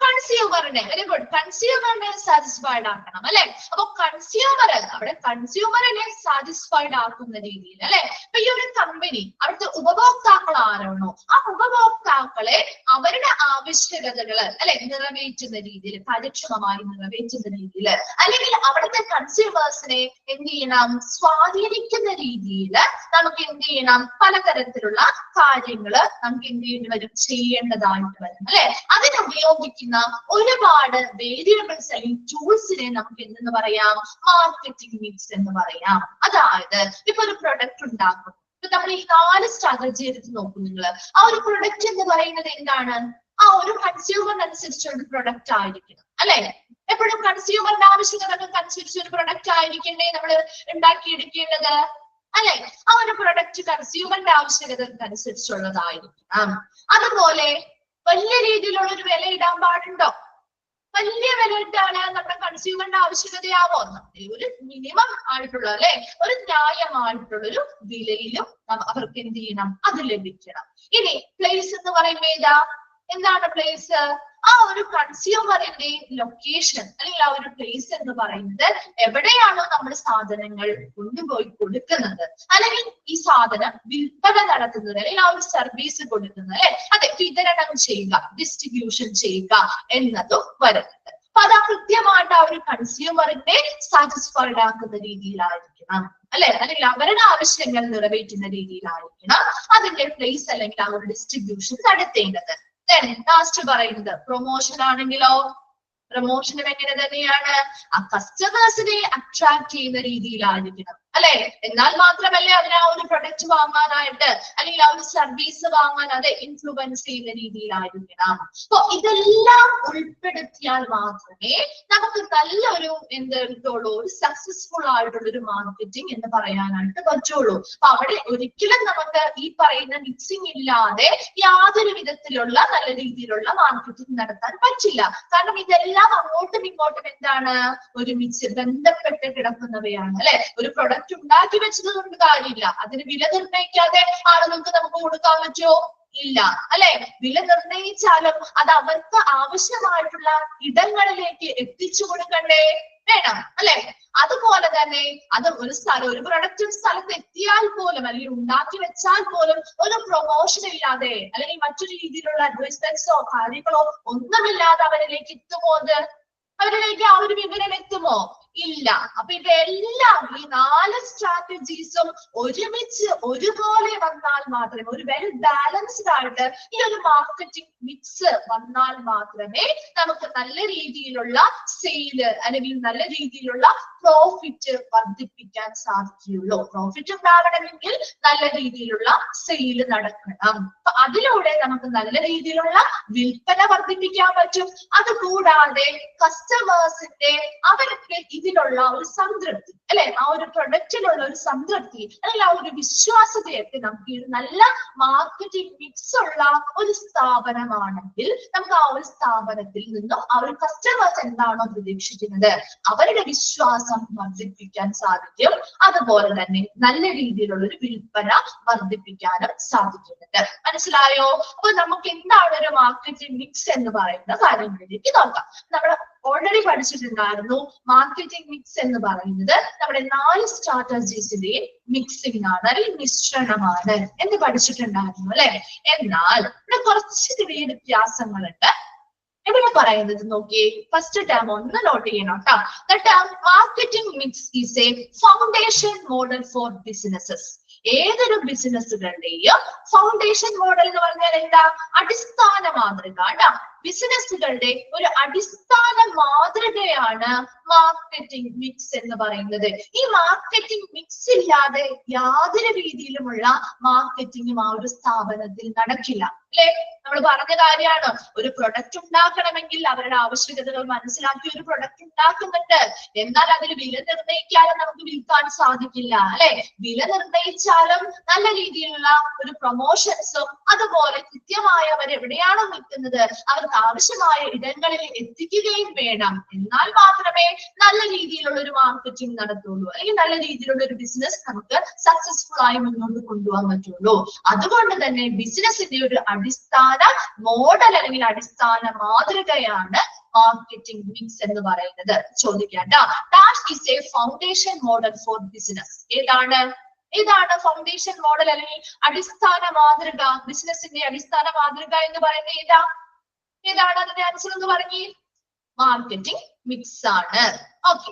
കൺസ്യൂമറിനെ, വെരി ഗുഡ്, കൺസ്യൂമറിനെ സാറ്റിസ്ഫൈഡ് ആക്കണം അല്ലെ. അപ്പൊ കൺസ്യൂമർ അവിടെ കൺസ്യൂമറിനെ സാറ്റിസ്ഫൈഡ് ആക്കുന്ന രീതിയിൽ അല്ലെ. അപ്പൊ ഈ ഒരു കമ്പനി അവിടുത്തെ ഉപഭോക്താക്കൾ ആരാണോ ആ ഉപഭോക്താക്കളെ അവരുടെ ആവശ്യകതകൾ അല്ലെ നിറവേറ്റുന്ന രീതിയിൽ, കാര്യക്ഷമമായി നിറവേറ്റുന്ന രീതിയിൽ, അല്ലെങ്കിൽ അവിടുത്തെ കൺസ്യൂമേഴ്സിനെ എന്ത് ചെയ്യണം, സ്വാധീനിക്കുന്ന രീതിയിൽ നമുക്ക് എന്ത് ചെയ്യണം, പലതരത്തിലുള്ള കാര്യങ്ങള് നമുക്ക് എന്ത് ചെയ്യേണ്ടി വരും, ചെയ്യേണ്ടതായിട്ട് വരും അല്ലെ. അതിന് ഉപയോഗിക്കുന്ന ഒരുപാട് വേരിയബിൾസ് അല്ലെങ്കിൽ ടൂൾസിനെ നമുക്ക് എന്തെന്ന് പറയാം, മാർക്കറ്റിംഗ് മിക്സ് എന്ന് പറയാം. അതായത് ഇപ്പൊ ഒരു പ്രൊഡക്റ്റ് ഉണ്ടാക്കും, ഇപ്പൊ നമ്മൾ ഈ 4 സ്ട്രാറ്റജി എടുത്ത് നോക്കും നിങ്ങൾ. ആ ഒരു പ്രൊഡക്റ്റ് എന്ന് പറയുന്നത് എന്താണ്, ആ ഒരു കൺസ്യൂമറിനനുസരിച്ചുള്ള പ്രൊഡക്റ്റ് ആയിരിക്കണം അല്ലെ. എപ്പോഴും കൺസ്യൂമറിന്റെ ആവശ്യകതകൾക്ക് അനുസരിച്ച് ഒരു പ്രൊഡക്റ്റ് ആയിരിക്കണ്ടേ നമ്മൾ ഉണ്ടാക്കിയെടുക്കേണ്ടത് അല്ലെ. ആ ഒരു പ്രൊഡക്റ്റ് കൺസ്യൂമറിന്റെ ആവശ്യകതകൾക്ക് അനുസരിച്ചുള്ളതായിരിക്കണം. അതുപോലെ വലിയ രീതിയിലുള്ള ഒരു വില ഇടാൻ പാടുണ്ടോ? വലിയ വില ഇട്ടാണ് നമ്മുടെ കൺസ്യൂമറിന്റെ ആവശ്യകതയാവോ? ഒരു മിനിമം ആയിട്ടുള്ള അല്ലെ, ഒരു ന്യായമായിട്ടുള്ള ഒരു വിലയിലും അവർക്ക് എന്ത് ചെയ്യണം, അത് ലഭിക്കണം. ഇനി പ്ലേസ് എന്ന് പറയുമ്പോ എന്താണ് പ്ലേസ്? ആ ഒരു കൺസ്യൂമറിന്റെ ലൊക്കേഷൻ അല്ലെങ്കിൽ ആ ഒരു പ്ലേസ് എന്ന് പറയുന്നത് എവിടെയാണോ നമ്മൾ സാധനങ്ങൾ കൊണ്ടുപോയി കൊടുക്കുന്നത്, അല്ലെങ്കിൽ ഈ സാധനം വിൽപ്പന നടത്തുന്നത്, അല്ലെങ്കിൽ ആ ഒരു സർവീസ് കൊടുക്കുന്നത് അല്ലെ, അതെ വിതരണം ചെയ്യുക, ഡിസ്ട്രിബ്യൂഷൻ ചെയ്യുക എന്നതും വരുന്നത്. അപ്പൊ അത് കൃത്യമായിട്ട് ആ ഒരു കൺസ്യൂമറിനെ സാറ്റിസ്ഫൈഡ് ആക്കുന്ന രീതിയിലായിരിക്കണം അല്ലെ, അല്ലെങ്കിൽ അവരുടെ ആവശ്യങ്ങൾ നിറവേറ്റുന്ന രീതിയിലായിരിക്കണം അതിന്റെ പ്ലേസ് അല്ലെങ്കിൽ ആ ഒരു ഡിസ്ട്രിബ്യൂഷൻ നടത്തേണ്ടത്. ലാസ്റ്റ് പറയുന്നത് പ്രൊമോഷൻ ആണെങ്കിലോ, പ്രൊമോഷനും എങ്ങനെ തന്നെയാണ്, ആ കസ്റ്റമേഴ്സിനെ അട്രാക്ട് ചെയ്യുന്ന രീതിയിലായിരിക്കണം അല്ലെ. എന്നാൽ മാത്രമല്ലേ അതിന് ആ ഒരു പ്രൊഡക്റ്റ് വാങ്ങാനായിട്ട് അല്ലെങ്കിൽ ആ ഒരു സർവീസ് വാങ്ങാൻ അത് ഇൻഫ്ലുവൻസ് ചെയ്യുന്ന രീതിയിലായിരിക്കണം. അപ്പൊ ഇതെല്ലാം ഉൾപ്പെടുത്തിയാൽ മാത്രമേ നമുക്ക് നല്ലൊരു എന്തെടുത്തോളൂ, ഒരു സക്സസ്ഫുൾ ആയിട്ടുള്ള ഒരു മാർക്കറ്റിംഗ് എന്ന് പറയാനായിട്ട് പറ്റുള്ളൂ. അപ്പൊ അവിടെ ഒരിക്കലും നമുക്ക് ഈ പറയുന്ന മിക്സിംഗ് ഇല്ലാതെ യാതൊരു വിധത്തിലുള്ള നല്ല രീതിയിലുള്ള മാർക്കറ്റിംഗ് നടത്താൻ പറ്റില്ല. കാരണം ഇതെല്ലാം അങ്ങോട്ടും ഇങ്ങോട്ടും എന്താണ്, ഒരുമിച്ച് ബന്ധപ്പെട്ട് കിടക്കുന്നവയാണ് അല്ലെ. ഒരു പ്രൊഡക്റ്റ് ഉണ്ടാക്കി വെച്ചത് കൊണ്ട് കാര്യമില്ല, അതിന് വില നിർണ്ണയിക്കാതെ ആളുകൾക്ക് നമുക്ക് കൊടുക്കാൻ പറ്റുമോ? ഇല്ല അല്ലെ. വില നിർണ്ണയിച്ചാലും അത് അവർക്ക് ആവശ്യമായിട്ടുള്ള ഇടങ്ങളിലേക്ക് എത്തിച്ചു കൊടുക്കണ്ടേ, വേണം അല്ലെ. അതുപോലെ തന്നെ അത് ഒരു സ്ഥലം, ഒരു പ്രൊഡക്റ്റ് സ്ഥലത്ത് എത്തിയാൽ പോലും അല്ലെങ്കിൽ ഉണ്ടാക്കി വെച്ചാൽ പോലും ഒരു പ്രൊമോഷൻ ഇല്ലാതെ അല്ലെങ്കിൽ മറ്റൊരു രീതിയിലുള്ള അഡ്വർടൈസ്മെന്റ്സോ കാര്യങ്ങളോ ഒന്നുമില്ലാതെ അവരിലേക്ക് എത്തുമോ? അവരിലേക്ക് ആ ഒരു വിവരം എത്തുമോ? ഇല്ല. അപ്പൊ ഇതെല്ലാം ഈ 4 സ്ട്രാറ്റജീസും ഒരുമിച്ച് ഒരുപോലെ വന്നാൽ മാത്രമേ, ഒരു വെൽ ബാലൻസ്ഡ് ആയിട്ട് ഈ ഒരു മാർക്കറ്റിംഗ് മിക്സ് വന്നാൽ മാത്രമേ നമുക്ക് നല്ല രീതിയിലുള്ള സെയില് അല്ലെങ്കിൽ നല്ല രീതിയിലുള്ള പ്രോഫിറ്റ് വർദ്ധിപ്പിക്കാൻ സാധിക്കുകയുള്ളൂ. പ്രോഫിറ്റ് ഉണ്ടാകണമെങ്കിൽ നല്ല രീതിയിലുള്ള സെയില് നടക്കണം. അപ്പൊ അതിലൂടെ നമുക്ക് നല്ല രീതിയിലുള്ള വിൽപ്പന വർദ്ധിപ്പിക്കാൻ പറ്റും. അതുകൂടാതെ കസ്റ്റമേഴ്സിന്റെ അവർക്ക് ഇതിലുള്ള ഒരു സംതൃപ്തി അല്ലെ, ആ ഒരു പ്രൊഡക്റ്റിലുള്ള ഒരു സംതൃപ്തി അല്ലെങ്കിൽ ആ ഒരു വിശ്വാസതയൊക്കെ നമുക്ക് ഈ നല്ല മാർക്കറ്റിംഗ് മിക്സ് ഉള്ള ഒരു സ്ഥാപനമാണെങ്കിൽ നമുക്ക് ആ ഒരു സ്ഥാപനത്തിൽ നിന്നും ആ ഒരു കസ്റ്റമേഴ്സ് എന്താണോ പ്രതീക്ഷിക്കുന്നത് അവരുടെ വിശ്വാസം വർദ്ധിപ്പിക്കാൻ സാധിക്കും. അതുപോലെ തന്നെ നല്ല രീതിയിലുള്ള ഒരു വിൽപ്പന വർദ്ധിപ്പിക്കാനും സാധിക്കുന്നുണ്ട്. മനസ്സിലായോ? അപ്പൊ നമുക്ക് എന്താണ് ഒരു മാർക്കറ്റിംഗ് മിക്സ് എന്ന് പറയുന്ന കാര്യങ്ങളിലേക്ക് നോക്കാം. നമ്മൾ ഓൾറെഡി പഠിച്ചിട്ടുണ്ടായിരുന്നു മാർക്കറ്റിംഗ് മിക്സ് എന്ന് പറയുന്നത് നമ്മുടെ 4 സ്ട്രാറ്റജീസിന്റെയും മിക്സിംഗ് ആണ് അല്ലെങ്കിൽ മിശ്രണമാണ് എന്ന് പഠിച്ചിട്ടുണ്ടായിരുന്നു അല്ലെ. എന്നാൽ ഇവിടെ കുറച്ച് ചെറിയ വ്യത്യാസങ്ങളുണ്ട്. ഇവിടെ പറയുന്നത് നോക്കിയേ, ഫസ്റ്റ് ടേം ഒന്ന് നോട്ട് ചെയ്യണം കേട്ടോ. The term marketing mix is a foundation model for businesses. ഏതൊരു ബിസിനസ്സുകളുടെയും ഫൗണ്ടേഷൻ മോഡൽ എന്ന് പറഞ്ഞാൽ എന്താ? അടിസ്ഥാന മാതൃക. ബിസിനസ്സുകളുടെ ഒരു അടിസ്ഥാന മാതൃകയാണ് മാർക്കറ്റിംഗ് മിക്സ് എന്ന് പറയുന്നത്. ഈ മാർക്കറ്റിംഗ് മിക്സ് ഇല്ലാതെ യാതൊരു രീതിയിലുമുള്ള മാർക്കറ്റിംഗും ആ ഒരു സ്ഥാപനത്തിൽ നടക്കില്ല അല്ലെ. നമ്മൾ പറഞ്ഞ കാര്യമാണ്, ഒരു പ്രൊഡക്റ്റ് ഉണ്ടാക്കണമെങ്കിൽ അവരുടെ ആവശ്യകതകൾ മനസ്സിലാക്കി ഒരു പ്രൊഡക്റ്റ് ഉണ്ടാക്കുന്നുണ്ട്. എന്നാൽ അതിൽ വില നിർണ്ണയിക്കാതെ നമുക്ക് വിൽക്കാൻ സാധിക്കില്ല അല്ലെ. വില നിർണ്ണയിച്ചാലും നല്ല രീതിയിലുള്ള ഒരു പ്രൊമോഷൻസും അതുപോലെ കൃത്യമായി അവർ എവിടെയാണോ നിൽക്കുന്നത് അവർക്ക് ആവശ്യമായ ഇടങ്ങളിൽ എത്തിക്കുകയും വേണം. എന്നാൽ മാത്രമേ നല്ല രീതിയിലുള്ള ഒരു മാർക്കറ്റിംഗ് നടത്തുള്ളൂ അല്ലെങ്കിൽ നല്ല രീതിയിലുള്ള ഒരു ബിസിനസ് നമുക്ക് സക്സസ്ഫുൾ ആയി മുന്നോട്ട് കൊണ്ടുപോകാൻ പറ്റുള്ളൂ. അതുകൊണ്ട് തന്നെ ബിസിനസിന്റെ ഒരു അടിസ്ഥാന അടിസ്ഥാന മോഡൽ അല്ലെങ്കിൽ അടിസ്ഥാന മാതൃകയാണ് മാർക്കറ്റിംഗ് മിക്സ് എന്ന് പറയുന്നത്. ചോദിക്കാം that is a foundation model four business. ഏതാണ് ഫൗണ്ടേഷൻ മോഡൽ അല്ലെങ്കിൽ അടിസ്ഥാന മാതൃക? ബിസിനസിന്റെ അടിസ്ഥാന മാതൃക എന്ന് പറയുന്നത് ഏതാണ്? അതിന്റെ ആൻസർ എന്ന് പറഞ്ഞേ. മാർക്കറ്റിംഗ് മിക്സ് ആണ്. ഓക്കെ,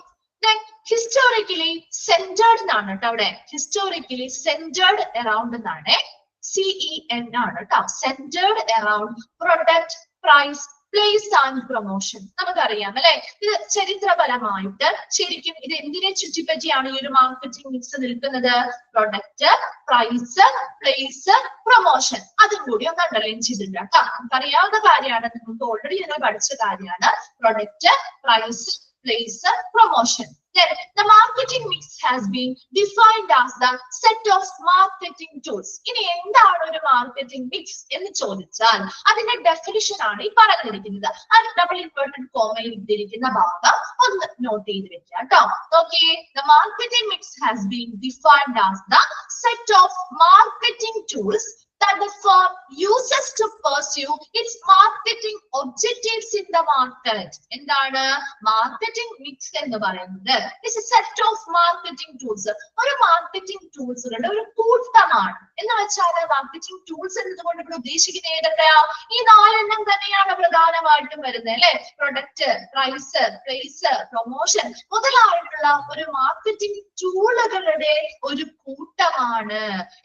ഹിസ്റ്റോറിക്കലി സെന്റേർഡ് എന്നാണ് കേട്ടോ. അവിടെ ഹിസ്റ്റോറിക്കലി സെന്റേർഡ് അറൌണ്ട് എന്നാണ്, CEN ആണ് കേട്ടോ. Centred around product, price, place and promotion. നമുക്കറിയാം അല്ലെ, ഇത് ചരിത്രപരമായിട്ട് ശരിക്കും ഇത് എന്തിനെ ചുറ്റിപ്പറ്റിയാണ് ഈ ഒരു മാർക്കറ്റിംഗ് മിക്സ് നിൽക്കുന്നത്? Product, price, place, promotion. അതും കൂടി ഒന്ന് അണ്ടർലൈൻ ചെയ്തിട്ടുണ്ട് കേട്ടോ. നമുക്കറിയാവുന്ന കാര്യമാണ്, നിങ്ങൾക്ക് ഓൾറെഡി നിങ്ങൾ പഠിച്ച കാര്യമാണ്. Product, price, place, promotion. Then the marketing mix has been defined as the set of marketing tools. ഇനി എന്താണ് ഒരു മാർക്കറ്റിംഗ് മിക്സ് എന്ന് ചോദിച്ചാൽ അതിന്റെ ഡെഫിനിഷൻ ആണ് ഈ പറഞ്ഞിരിക്കുന്നത്. അത് ഡബിൾ ഇൻവേർട്ടഡ് കോമയിൽ ഇട്ടിരിക്കുന്ന ഭാഗം ഒന്ന് നോട്ട് ചെയ്ത് വെക്കാം കേട്ടോ. Okay, the marketing mix has been defined as the set of marketing tools that the firm uses to pursue its marketing objectives in the market. എന്താണ് മാർക്കറ്റിംഗ് മിക്സ് എന്ന് പറയുന്നത്? It's a set of marketing tools. ഒരു marketing ടൂൾസുകളുടെ ഒരു കൂട്ടമാണ്. എന്ന് വെച്ചാൽ marketing tools എന്നതുകൊണ്ട് ഇവിടെ ഉദ്ദേശിക്കുന്നത് ഏതൊക്കെയാ? ഈ 4 എണ്ണം തന്നെയാണ് പ്രധാനമായിട്ടും വരുന്നത് അല്ലെ. പ്രൊഡക്റ്റ്, പ്രൈസ്, പ്ലേസ്, പ്രൊമോഷൻ മുതലായിട്ടുള്ള ഒരു മാർക്കറ്റിംഗ് ടൂളുകളുടെ ഒരു കൂട്ടമാണ്.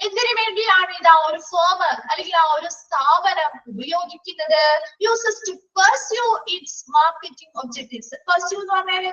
എന്തിനു വേണ്ടിയാണ് ഇത് ഒരു ഫേം അല്ലെങ്കിൽ ആ ഒരു സ്ഥാപനം ഉപയോഗിക്കുന്നത്? Uses to pursue its marketing objectives. Pursue എന്ന് പറഞ്ഞാൽ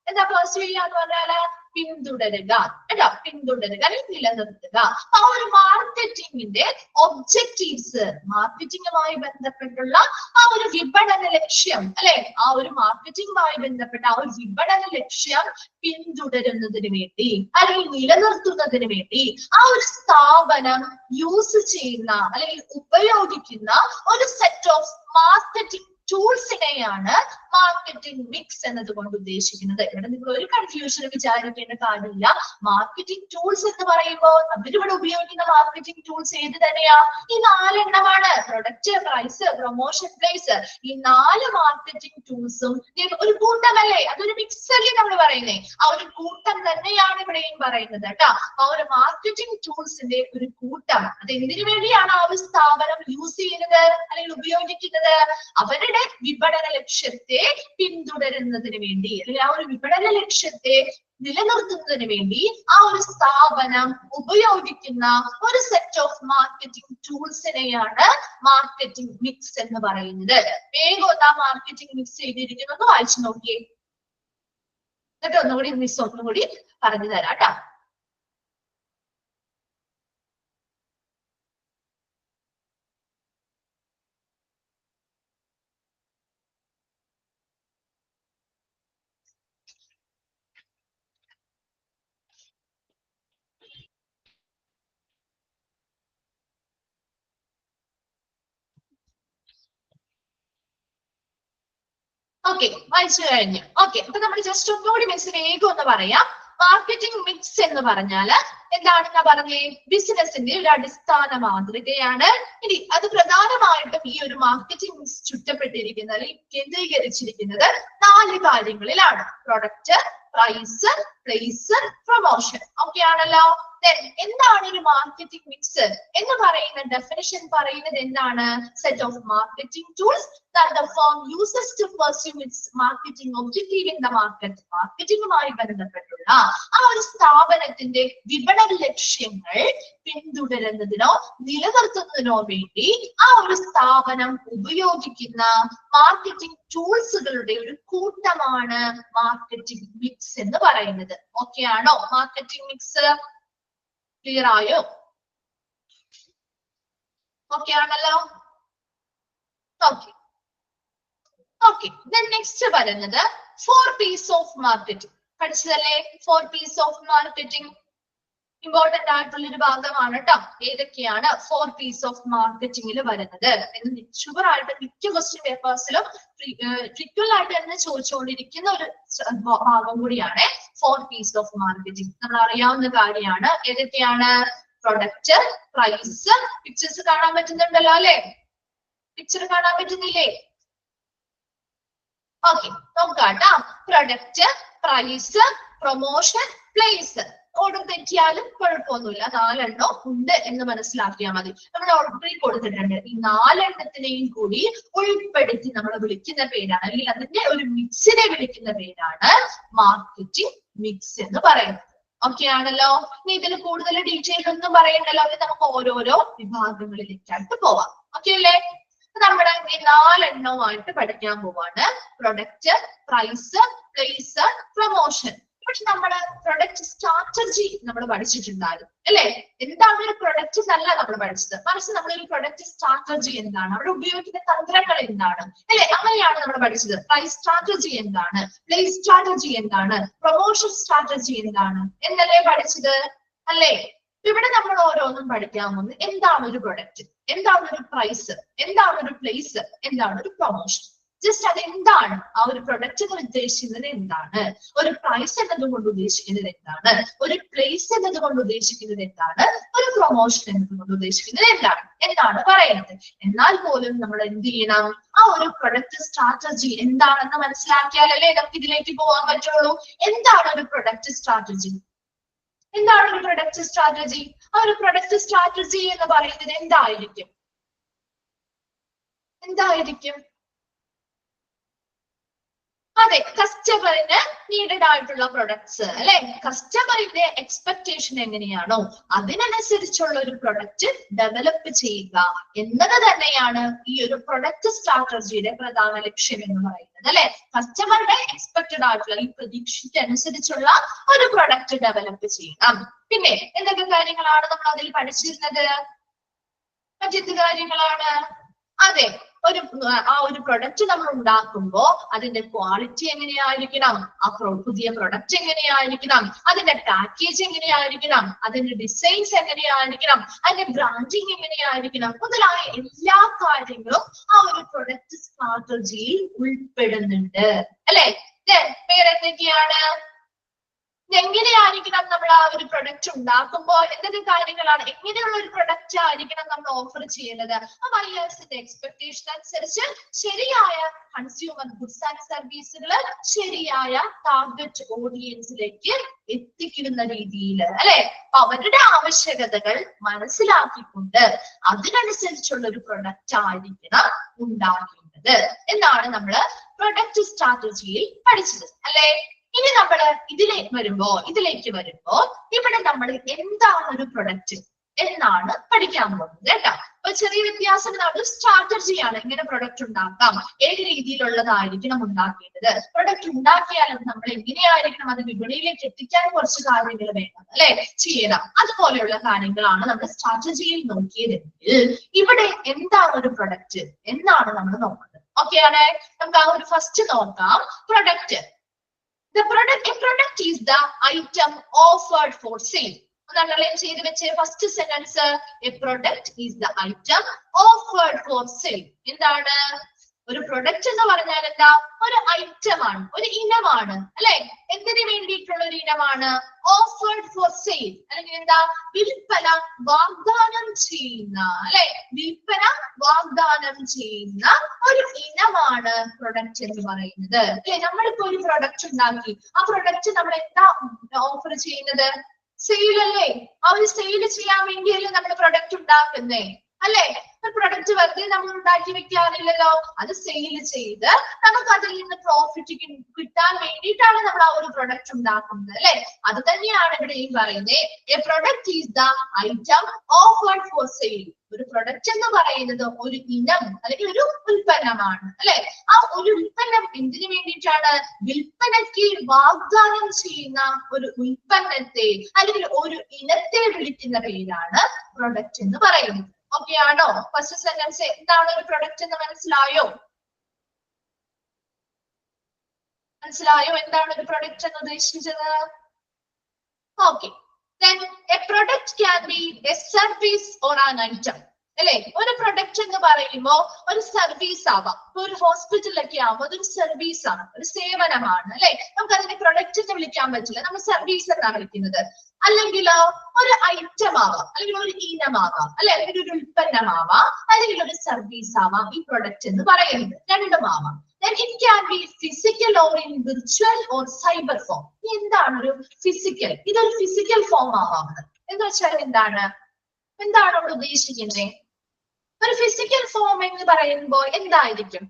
എന്താ പെർസ്യൂ ചെയ്യാന്ന് പറഞ്ഞാല് പിന്തുടരുക കേട്ടോ, പിന്തുടരുക അല്ലെങ്കിൽ നിലനിർത്തുക. ആ ഒരു മാർക്കറ്റിംഗിന്റെ ഒബ്ജക്റ്റീവ്സ്, മാർക്കറ്റിംഗുമായി ബന്ധപ്പെട്ടുള്ള ആ ഒരു വിപണന ലക്ഷ്യം അല്ലെ, ആ ഒരു മാർക്കറ്റിംഗുമായി ബന്ധപ്പെട്ട ആ ഒരു വിപണന ലക്ഷ്യം പിന്തുടരുന്നതിന് വേണ്ടി അല്ലെങ്കിൽ നിലനിർത്തുന്നതിന് വേണ്ടി ആ ഒരു സ്ഥാപനം യൂസ് ചെയ്യുന്ന അല്ലെങ്കിൽ ഉപയോഗിക്കുന്ന ഒരു സെറ്റ് ഓഫ് മാർക്കറ്റിംഗ് ടൂൾസിനെയാണ് മാർക്കറ്റിംഗ് മിക്സ് എന്നതുകൊണ്ട് ഉദ്ദേശിക്കുന്നത്. ഇവിടെ നിങ്ങൾ ഒരു കൺഫ്യൂഷനും വിചാരിക്കേണ്ട കാര്യമില്ല. മാർക്കറ്റിംഗ് ടൂൾസ് എന്ന് പറയുമ്പോൾ അവരിവിടെ ഉപയോഗിക്കുന്ന മാർക്കറ്റിംഗ് ടൂൾസ് ഏത് തന്നെയാ? ഈ 4 എണ്ണമാണ്. Product, price, promotion, place. ഈ 4 മാർക്കറ്റിംഗ് ടൂൾസും ഒരു കൂട്ടമല്ലേ, അതൊരു മിക്സ് അല്ലേ നമ്മൾ പറയുന്നേ. ആ ഒരു കൂട്ടം തന്നെയാണ് ഇവിടെയും പറയുന്നത് കേട്ടോ. ആ ഒരു മാർക്കറ്റിംഗ് ടൂൾസിന്റെ ഒരു കൂട്ടം. അത് എന്തിനു വേണ്ടിയാണ് ആ ഒരു സ്ഥാപനം യൂസ് ചെയ്യുന്നത് അല്ലെങ്കിൽ ഉപയോഗിക്കുന്നത്? അവരുടെ വിപണന ലക്ഷ്യത്തെ പിന്തുടരുന്നതിന് വേണ്ടി അല്ലെങ്കിൽ ആ ഒരു വിപണന ലക്ഷ്യത്തെ നിലനിർത്തുന്നതിന് വേണ്ടി ആ ഒരു സ്ഥാപനം ഉപയോഗിക്കുന്ന ഒരു സെറ്റ് ഓഫ് മാർക്കറ്റിംഗ് ടൂൾസിനെയാണ് മാർക്കറ്റിംഗ് മിക്സ് എന്ന് പറയുന്നത്. വേഗം ആ മാർക്കറ്റിംഗ് മിക്സ് ചെയ്തിരിക്കുന്നത് വായിച്ചു നോക്കിയേ. എന്നിട്ട് ഒന്നുകൂടി മിസ് ഒന്നുകൂടി പറഞ്ഞു തരാം കേട്ടോ. ഓക്കെ, വായിച്ചു കഴിഞ്ഞു. ഓക്കെ, അപ്പൊ നമ്മൾ ജസ്റ്റ് ഒന്നുകൂടി മിസ് വേഗം ഒന്ന് പറയാം. മാർക്കറ്റിംഗ് മിക്സ് എന്ന് പറഞ്ഞാല് എന്താണെന്നാ പറഞ്ഞേ? ബിസിനസിന്റെ ഒരു അടിസ്ഥാന മാതൃകയാണ്. ഇനി അത് പ്രധാനമായിട്ടും ഈ ഒരു മാർക്കറ്റിംഗ് മിക്സ് ചുറ്റപ്പെട്ടിരിക്കുന്നത് അല്ലെങ്കിൽ കേന്ദ്രീകരിച്ചിരിക്കുന്നത് 4 കാര്യങ്ങളിലാണ്. Product, price, place, promotion. Okay ആണല്ലോ. എന്താണ് ഒരു മാർക്കറ്റിംഗ് മിക്സ് എന്ന് പറയുന്ന ഡെഫിനിഷൻ പറയുന്നത് എന്താണ്? Set of marketing tools that the firm uses to pursue its marketing objective in the market. മാർക്കറ്റിംഗുമായി ബന്ധപ്പെട്ടുള്ള ആ ഒരു സ്ഥാപനത്തിന്റെ വിപണന ലക്ഷ്യങ്ങൾ പിന്തുടരുന്നതിനോ നിലനിർത്തുന്നതിനോ വേണ്ടി ആ ഒരു സ്ഥാപനം ഉപയോഗിക്കുന്ന മാർക്കറ്റിംഗ് ടൂൾസുകളുടെ ഒരു കൂട്ടമാണ് മാർക്കറ്റിംഗ് മിക്സ് എന്ന് പറയുന്നത്. ഓക്കെ ആണോ? മാർക്കറ്റിംഗ് മിക്സ് ക്ലിയർ ആയോ? ഓക്കെ ആണല്ലോ. ഓക്കെ ഓക്കെ, നെക്സ്റ്റ് പറയുന്നത് 4 P's ഓഫ് മാർക്കറ്റിംഗ്. പഠിച്ചതല്ലേ 4 P's ഓഫ് മാർക്കറ്റിംഗ്? ഇമ്പോർട്ടന്റ് ആയിട്ടുള്ള ഒരു ഭാഗമാണ് കേട്ടോ. ഏതൊക്കെയാണ് 4 P's ഓഫ് മാർക്കറ്റിംഗിൽ വരുന്നത് എന്ന് ഷുവർ ആയിട്ട് മിക്ക ക്വസ്റ്റ്യൻ പേപ്പേഴ്സിലും ഫ്രീക്വന്റ് ആയിട്ട് തന്നെ ചോദിച്ചുകൊണ്ടിരിക്കുന്ന ഒരു ഭാഗം കൂടിയാണ് 4 P's ഓഫ് മാർക്കറ്റിംഗ്. നമ്മൾ അറിയാവുന്ന കാര്യമാണ്. ഏതൊക്കെയാണ്? പ്രൊഡക്റ്റ്, പ്രൈസ്, പിക്ചേഴ്സ് കാണാൻ പറ്റുന്നുണ്ടല്ലോ അല്ലെ. പിക്ചർ കാണാൻ പറ്റുന്നില്ലേ? ഓക്കെ, നോക്കാട്ടോ. Product, price, promotion, place. Order തെറ്റിയാലും കുഴപ്പമൊന്നുമില്ല, 4 എണ്ണം ഉണ്ട് എന്ന് മനസ്സിലാക്കിയാൽ മതി. നമ്മൾ ഓൾറെഡി കൊടുത്തിട്ടുണ്ട്. ഈ 4 എണ്ണത്തിനെയും കൂടി ഉൾപ്പെടുത്തി നമ്മൾ വിളിക്കുന്ന പേരാണ്, അല്ലെങ്കിൽ അതിന്റെ ഒരു മിക്സിനെ വിളിക്കുന്ന പേരാണ് മാർക്കറ്റിംഗ് മിക്സ് എന്ന് പറയുന്നത്. ഓക്കെ ആണല്ലോ? ഇനി ഇതിന് കൂടുതൽ ഡീറ്റെയിൽ ഒന്നും പറയണ്ടല്ലോ, അത് നമുക്ക് ഓരോരോ വിഭാഗങ്ങളിലേക്കായിട്ട് പോവാം. ഓക്കെ അല്ലേ? നമ്മുടെ ഈ 4 എണ്ണവുമായിട്ട് പഠിക്കാൻ പോവാണ്. Product, price, place, promotion. പക്ഷെ നമ്മുടെ പ്രൊഡക്റ്റ് സ്ട്രാറ്റജി നമ്മൾ പഠിച്ചിട്ടുണ്ടായിരുന്നു അല്ലെ? എന്താണ് ഒരു പ്രൊഡക്റ്റ് എന്നല്ല നമ്മൾ പഠിച്ചത്, മറിച്ച് നമ്മളൊരു പ്രൊഡക്റ്റ് സ്ട്രാറ്റജി എന്താണ്, അവിടെ ഉപയോഗിക്കുന്ന തന്ത്രങ്ങൾ എന്താണ് അല്ലെ, അങ്ങനെയാണ് നമ്മൾ പഠിച്ചത്. പ്രൈസ് സ്ട്രാറ്റജി എന്താണ്, പ്ലേസ് സ്ട്രാറ്റജി എന്താണ്, പ്രൊമോഷൻ സ്ട്രാറ്റജി എന്താണ് എന്നല്ലേ പഠിച്ചത് അല്ലേ? ഇവിടെ നമ്മൾ ഓരോന്നും പഠിക്കാൻ പോകുന്നത് എന്താണ് ഒരു പ്രൊഡക്റ്റ്, എന്താണ് ഒരു പ്രൈസ്, എന്താണ് ഒരു പ്ലേസ്, എന്താണ് ഒരു പ്രൊമോഷൻ. ജസ്റ്റ് അത് എന്താണ്, ആ ഒരു പ്രൊഡക്റ്റ് എന്ന് ഉദ്ദേശിക്കുന്നത് എന്താണ്, ഒരു പ്രൈസ് എന്നതുകൊണ്ട് ഉദ്ദേശിക്കുന്നത് എന്താണ്, ഒരു പ്ലേസ് എന്നതുകൊണ്ട് ഉദ്ദേശിക്കുന്നത് എന്താണ്, ഒരു പ്രൊമോഷൻ എന്നതുകൊണ്ട് ഉദ്ദേശിക്കുന്നത് എന്താണ് എന്നാണ് പറയുന്നത്. എന്നാൽ പോലും നമ്മൾ എന്ത് ചെയ്യണം, ആ ഒരു പ്രൊഡക്റ്റ് സ്ട്രാറ്റജി എന്താണെന്ന് മനസ്സിലാക്കിയാലല്ലേ നമുക്ക് ഇതിലേക്ക് പോകാൻ പറ്റുള്ളൂ. എന്താണ് ഒരു പ്രൊഡക്റ്റ് സ്ട്രാറ്റജി? എന്താണ് ഒരു പ്രൊഡക്റ്റ് സ്ട്രാറ്റജി? ആ ഒരു പ്രൊഡക്റ്റ് സ്ട്രാറ്റജി എന്ന് പറയുന്നത് എന്തായിരിക്കും? എന്തായിരിക്കും? അതെ, കസ്റ്റമറിന് നീഡഡ് ആയിട്ടുള്ള പ്രൊഡക്ട്സ് അല്ലെ, കസ്റ്റമറിന്റെ എക്സ്പെക്ടേഷൻ എങ്ങനെയാണോ അതിനനുസരിച്ചുള്ള ഒരു പ്രൊഡക്റ്റ് ഡെവലപ്പ് ചെയ്യുക എന്നത് തന്നെയാണ് ഈ ഒരു പ്രൊഡക്റ്റ് സ്ട്രാറ്റജിയുടെ പ്രധാന ലക്ഷ്യം എന്ന് പറയുന്നത് അല്ലെ. കസ്റ്റമറുടെ എക്സ്പെക്റ്റഡ് ആയിട്ടുള്ള ഈ പ്രതീക്ഷയ്ക്ക് അനുസരിച്ചുള്ള ഒരു പ്രൊഡക്റ്റ് ഡെവലപ്പ് ചെയ്യണം. പിന്നെ എന്തൊക്കെ കാര്യങ്ങളാണ് നമ്മൾ അതിൽ പഠിച്ചിരുന്നത്? മറ്റെന്ത് കാര്യങ്ങളാണ്? അതെ, ആ ഒരു പ്രൊഡക്റ്റ് നമ്മൾ ഉണ്ടാക്കുമ്പോ അതിന്റെ ക്വാളിറ്റി എങ്ങനെയായിരിക്കണം, ആ പുതിയ പ്രൊഡക്റ്റ് എങ്ങനെയായിരിക്കണം, അതിന്റെ പാക്കേജ് എങ്ങനെയായിരിക്കണം, അതിന്റെ ഡിസൈൻസ് എങ്ങനെയായിരിക്കണം, അതിന്റെ ബ്രാൻഡിങ് എങ്ങനെയായിരിക്കണം മുതലായ എല്ലാ കാര്യങ്ങളും ആ ഒരു പ്രൊഡക്റ്റ് സ്ട്രാറ്റജിയിൽ ഉൾപ്പെടുന്നുണ്ട് അല്ലെ. വേറെ എന്തൊക്കെയാണ്? എങ്ങനെയായിരിക്കണം നമ്മൾ ആ ഒരു പ്രൊഡക്റ്റ് ഉണ്ടാക്കുമ്പോൾ എന്തൊക്കെ കാര്യങ്ങളാണ്, എങ്ങനെയുള്ള ഒരു പ്രൊഡക്റ്റ് ആയിരിക്കണം നമ്മൾ ഓഫർ ചെയ്യുന്നത്, ആ ബയേഴ്സിന്റെ എക്സ്പെക്ടേഷൻ അനുസരിച്ച് ശരിയായ കൺസ്യൂമർ ഗുഡ്സ് ആൻഡ് സർവീസുകൾ ശരിയായ ടാർഗറ്റ് ഓഡിയൻസിലേക്ക് എത്തിക്കുന്ന രീതിയിൽ അല്ലെ, അവരുടെ ആവശ്യകതകൾ മനസ്സിലാക്കിക്കൊണ്ട് അതിനനുസരിച്ചുള്ള ഒരു പ്രൊഡക്റ്റ് ആയിരിക്കണം ഉണ്ടാക്കേണ്ടത് എന്നാണ് നമ്മൾ പ്രൊഡക്റ്റ് സ്ട്രാറ്റജിയിൽ പഠിച്ചത് അല്ലെ. ഇനി നമ്മൾ ഇതിലേക്ക് വരുമ്പോ ഇവിടെ നമ്മൾ എന്താണ് ഒരു പ്രൊഡക്റ്റ് എന്നാണ് പഠിക്കാൻ പോകുന്നത് കേട്ടോ. അപ്പൊ ചെറിയ വ്യത്യാസം, സ്ട്രാറ്റജിയാണ്, എങ്ങനെ പ്രൊഡക്റ്റ് ഉണ്ടാക്കാം, ഏത് രീതിയിലുള്ളതായിരിക്കണം ഉണ്ടാക്കേണ്ടത്, പ്രൊഡക്റ്റ് ഉണ്ടാക്കിയാലും നമ്മൾ എങ്ങനെയായിരിക്കണം അത് വിപണിയിലേക്ക് എത്തിക്കാൻ കുറച്ച് കാര്യങ്ങൾ വേണം അല്ലെ, ചെയ്യണം. അതുപോലെയുള്ള കാര്യങ്ങളാണ് നമ്മൾ സ്ട്രാറ്റജിയിൽ നോക്കിയതെങ്കിൽ ഇവിടെ എന്താണ് ഒരു പ്രൊഡക്റ്റ് എന്നാണ് നമ്മൾ നോക്കുന്നത്. ഓക്കെ ആണ്, നമുക്ക് ആ ഒരു ഫസ്റ്റ് നോക്കാം. Product. A product is the item offered for sale. ചെയ്ത് വെച്ച് first sentence, a product is the item offered for sale. എന്താണ് ഒരു പ്രൊഡക്റ്റ് എന്ന് പറഞ്ഞാൽ? എന്താ, ഒരു ഐറ്റം ആണ്, ഒരു ഇനമാണ് അല്ലെ. എന്തിനു വേണ്ടിയിട്ടുള്ള ഒരു ഇനമാണ്? ഓഫേർഡ് ഫോർ സെയിൽ, അല്ലെങ്കിൽ എന്താ, വിൽപ്പന വാഗ്ദാനം ചെയ്യുന്ന അല്ലെ, വിൽപ്പന വാഗ്ദാനം ചെയ്യുന്ന ഒരു ഇനമാണ് പ്രൊഡക്റ്റ് എന്ന് പറയുന്നത് അല്ലെ. നമ്മളിപ്പോ ഒരു പ്രൊഡക്റ്റ് ഉണ്ടാക്കി, ആ പ്രൊഡക്റ്റ് നമ്മൾ എന്താ ഓഫർ ചെയ്യുന്നത്? സെയിൽ അല്ലേ. ആ ഒരു സെയിൽ ചെയ്യാൻ വേണ്ടിയല്ലേ നമ്മൾ പ്രൊഡക്റ്റ് ഉണ്ടാക്കുന്നേ അല്ലെ. ഒരു പ്രൊഡക്റ്റ് വെറുതെ നമ്മൾ ഉണ്ടാക്കി വെക്കാറില്ലല്ലോ, അത് സെയിൽ ചെയ്ത് നമുക്ക് അതിൽ നിന്ന് പ്രോഫിറ്റ് കിട്ടാൻ വേണ്ടിയിട്ടാണ് നമ്മൾ ആ ഒരു പ്രൊഡക്റ്റ് ഉണ്ടാക്കുന്നത് അല്ലെ. അത് തന്നെയാണ് ഇവിടെയും പറയുന്നത്. A product is the item offered for sale. ഒരു പ്രൊഡക്റ്റ് എന്ന് പറയുന്നത് ഒരു ഇനം അല്ലെങ്കിൽ ഒരു ഉൽപ്പന്നമാണ് അല്ലെ. ആ ഒരു ഉൽപ്പന്നം എന്തിനു വേണ്ടിയിട്ടാണ്? വിൽപ്പനയ്ക്ക് വാഗ്ദാനം ചെയ്യുന്ന ഒരു ഉൽപ്പന്നത്തെ അല്ലെങ്കിൽ ഒരു ഇനത്തെ വിളിക്കുന്ന പേരാണ് പ്രൊഡക്റ്റ് എന്ന് പറയുന്നത്. ഓക്കെ ആണോ? ഫസ്റ്റ് സെന്റൻസ് എന്താണ് ഒരു പ്രൊഡക്റ്റ് എന്ന് മനസ്സിലായോ? എന്താണ് ഒരു പ്രൊഡക്റ്റ് എന്ന് ഉദ്ദേശിച്ചത്? Okay. Then a product can be a service or an item. അല്ലെ, ഒരു പ്രൊഡക്റ്റ് എന്ന് പറയുമ്പോ ഒരു സർവീസ് ആവാം. ഒരു ഹോസ്പിറ്റലിലൊക്കെ ആവുമ്പോൾ അതൊരു സർവീസ് ആണ്, ഒരു സേവനമാണ് അല്ലെ. നമുക്ക് അതിനെ പ്രൊഡക്റ്റ് എന്ന് വിളിക്കാൻ പറ്റില്ല, നമ്മൾ സർവീസ് എന്നാണ് വിളിക്കുന്നത്. അല്ലെങ്കിൽ ഒരു ഐറ്റം ആവാം, അല്ലെങ്കിൽ ഒരു ഇനമാവാം അല്ലെ, അല്ലെങ്കിൽ ഒരു ഉൽപ്പന്നം സേവനമാവാം അല്ലെങ്കിൽ ഒരു സർവീസ് ആവാം ഈ പ്രൊഡക്റ്റ് എന്ന് പറയുന്നത്. രണ്ടുമാവാം. Then it can be physical or in virtual or cyber form. എന്താണ് ഒരു ഫിസിക്കൽ? ഇതൊരു ഫിസിക്കൽ ഫോം ആവാം. എന്ന് വെച്ചാൽ എന്താണ് അവിടെ ഉദ്ദേശിക്കുന്നത്? ഒരു ഫിസിക്കൽ ഫോം എന്ന് പറയുമ്പോൾ എന്തായിരിക്കും?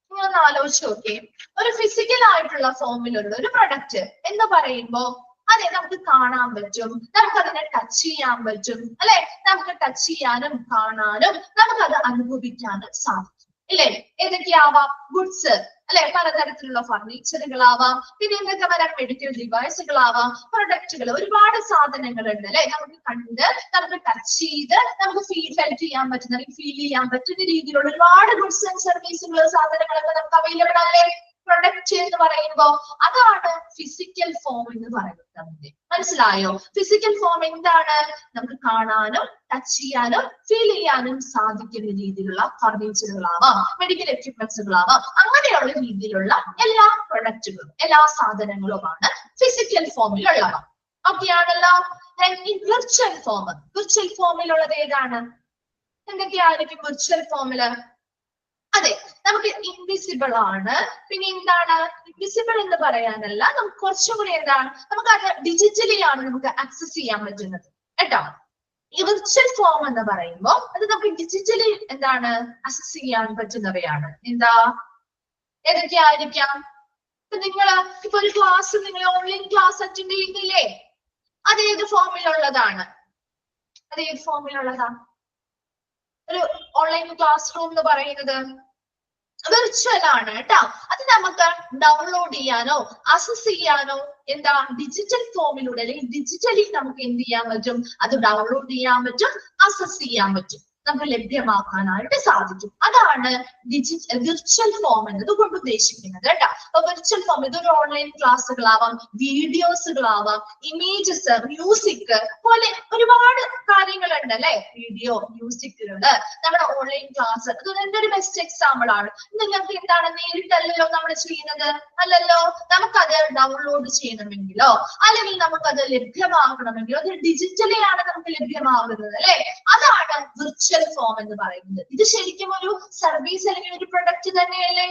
നിങ്ങളൊന്ന് ആലോചിച്ച് നോക്കേ. ഒരു ഫിസിക്കൽ ആയിട്ടുള്ള ഫോമിലുള്ള ഒരു പ്രൊഡക്റ്റ് എന്ന് പറയുമ്പോൾ അതെ നമുക്ക് കാണാൻ പറ്റും, നമുക്ക് അതിനെ ടച്ച് ചെയ്യാൻ പറ്റും അല്ലെ? നമുക്ക് ടച്ച് ചെയ്യാനും കാണാനും നമുക്കത് അനുഭവിക്കാനും സാധിക്കും ഇല്ലേ? ഏതൊക്കെയാവാം? ഗുഡ്സ് അല്ലെ, പലതരത്തിലുള്ള ഫർണിച്ചറുകളാവാം, പിന്നെ എന്തൊക്കെ വരാം? മെഡിക്കൽ ഡിവൈസുകളാവാം, പ്രൊഡക്റ്റുകൾ, ഒരുപാട് സാധനങ്ങളുണ്ട് അല്ലെ? നമുക്ക് കണ്ട് നമുക്ക് ടച്ച് ചെയ്ത് നമുക്ക് ഫെൽറ്റ് ചെയ്യാൻ പറ്റുന്ന ഫീൽ ചെയ്യാൻ പറ്റുന്ന രീതിയിലുള്ള ഒരുപാട് ഗുഡ്സ് ആൻഡ് സർവീസുകൾ സാധനങ്ങളൊക്കെ നമുക്ക് അവൈലബിൾ അല്ലേ? പ്രൊഡക്റ്റ് എന്ന് പറയുമ്പോൾ അതാണ് ഫിസിക്കൽ ഫോം എന്ന് പറയുന്നത്. മനസ്സിലായോ? ഫിസിക്കൽ ഫോം എന്താണ്? നമുക്ക് കാണാനും ടച്ച് ചെയ്യാനും ഫീൽ ചെയ്യാനും സാധിക്കുന്ന രീതിയിലുള്ള ഫർണിച്ചറുകളാവാം, മെഡിക്കൽ എക്യുപ്മെന്റ്സുകളാവാം, അങ്ങനെയുള്ള രീതിയിലുള്ള എല്ലാ പ്രൊഡക്റ്റുകളും എല്ലാ സാധനങ്ങളുമാണ് ഫിസിക്കൽ ഫോമിലുള്ളവ. ഓക്കെ ആണല്ലോ? വിർച്വൽ ഫോമിലുള്ളത് ഏതാണ്? എന്തൊക്കെയായിരിക്കും വിർച്വൽ ഫോമില്? അതെ, നമുക്ക് ഇൻവിസിബിൾ ആണ്. പിന്നെ എന്താണ് ഇൻവിസിബിൾ എന്ന് പറയാനല്ല, നമുക്ക് കുറച്ചും കൂടി എന്താണ്, നമുക്ക് അത് ഡിജിറ്റലി ആണ് നമുക്ക് ആക്സസ് ചെയ്യാൻ പറ്റുന്നത് കേട്ടോ. ഈ വിർച്വൽ ഫോം എന്ന് പറയുമ്പോൾ അത് നമുക്ക് ഡിജിറ്റലി എന്താണ് ആക്സസ് ചെയ്യാൻ പറ്റുന്നവയാണ്. എന്താ ഏതൊക്കെയായിരിക്കാം? ഇപ്പൊ ഇപ്പൊ ഒരു ക്ലാസ് നിങ്ങൾ ഓൺലൈൻ ക്ലാസ് അറ്റൻഡ് ചെയ്യുന്നില്ലേ? അത് ഏത് ഫോമിലുള്ളതാണ്? ഒരു ഓൺലൈൻ ക്ലാസ് റൂം എന്ന് പറയുന്നത് വിർച്വൽ ആണ് കേട്ടോ. അത് നമുക്ക് ഡൗൺലോഡ് ചെയ്യാനോ ആക്സസ് ചെയ്യാനോ എന്താ ഡിജിറ്റൽ ഫോമിലൂടെ അല്ലെങ്കിൽ ഡിജിറ്റലി നമുക്ക് എന്ത് ചെയ്യാൻ പറ്റും? അത് ഡൗൺലോഡ് ചെയ്യാൻ പറ്റും, ആക്സസ് ചെയ്യാൻ പറ്റും, നമുക്ക് ലഭ്യമാക്കാനായിട്ട് സാധിക്കും. അതാണ് വിർച്വൽ ഫോം എന്നതുകൊണ്ട് ഉദ്ദേശിക്കുന്നത് കേട്ടോ. അപ്പൊ വിർച്വൽ ഫോം ഇതൊരു ഓൺലൈൻ ക്ലാസ്സുകളാവാം, വീഡിയോസുകളാവാം, ഇമേജസ്, മ്യൂസിക് പോലെ ഒരുപാട് കാര്യങ്ങളുണ്ട് അല്ലെ? വീഡിയോ, മ്യൂസിക്കുകള്, നമ്മുടെ ഓൺലൈൻ ക്ലാസ്. അത് എന്റെ ഒരു ബെസ്റ്റ് എക്സാമ്പിൾ ആണ്. നിങ്ങൾക്ക് എന്താണ് നേരിട്ടല്ലല്ലോ നമ്മൾ ചെയ്യുന്നത്, അല്ലല്ലോ? നമുക്കത് ഡൗൺലോഡ് ചെയ്യണമെങ്കിലോ അല്ലെങ്കിൽ നമുക്കത് ലഭ്യമാക്കണമെങ്കിലോ അത് ഡിജിറ്റലി ആണ് നമുക്ക് ലഭ്യമാകുന്നത് അല്ലെ? അതാണ് വിർച്വൽ ഫോം എന്ന് പറയുന്നത്. ഇത് ശരിക്കും ഒരു സർവീസ് അല്ലെങ്കിൽ ഒരു പ്രൊഡക്റ്റ് തന്നെയല്ലേ?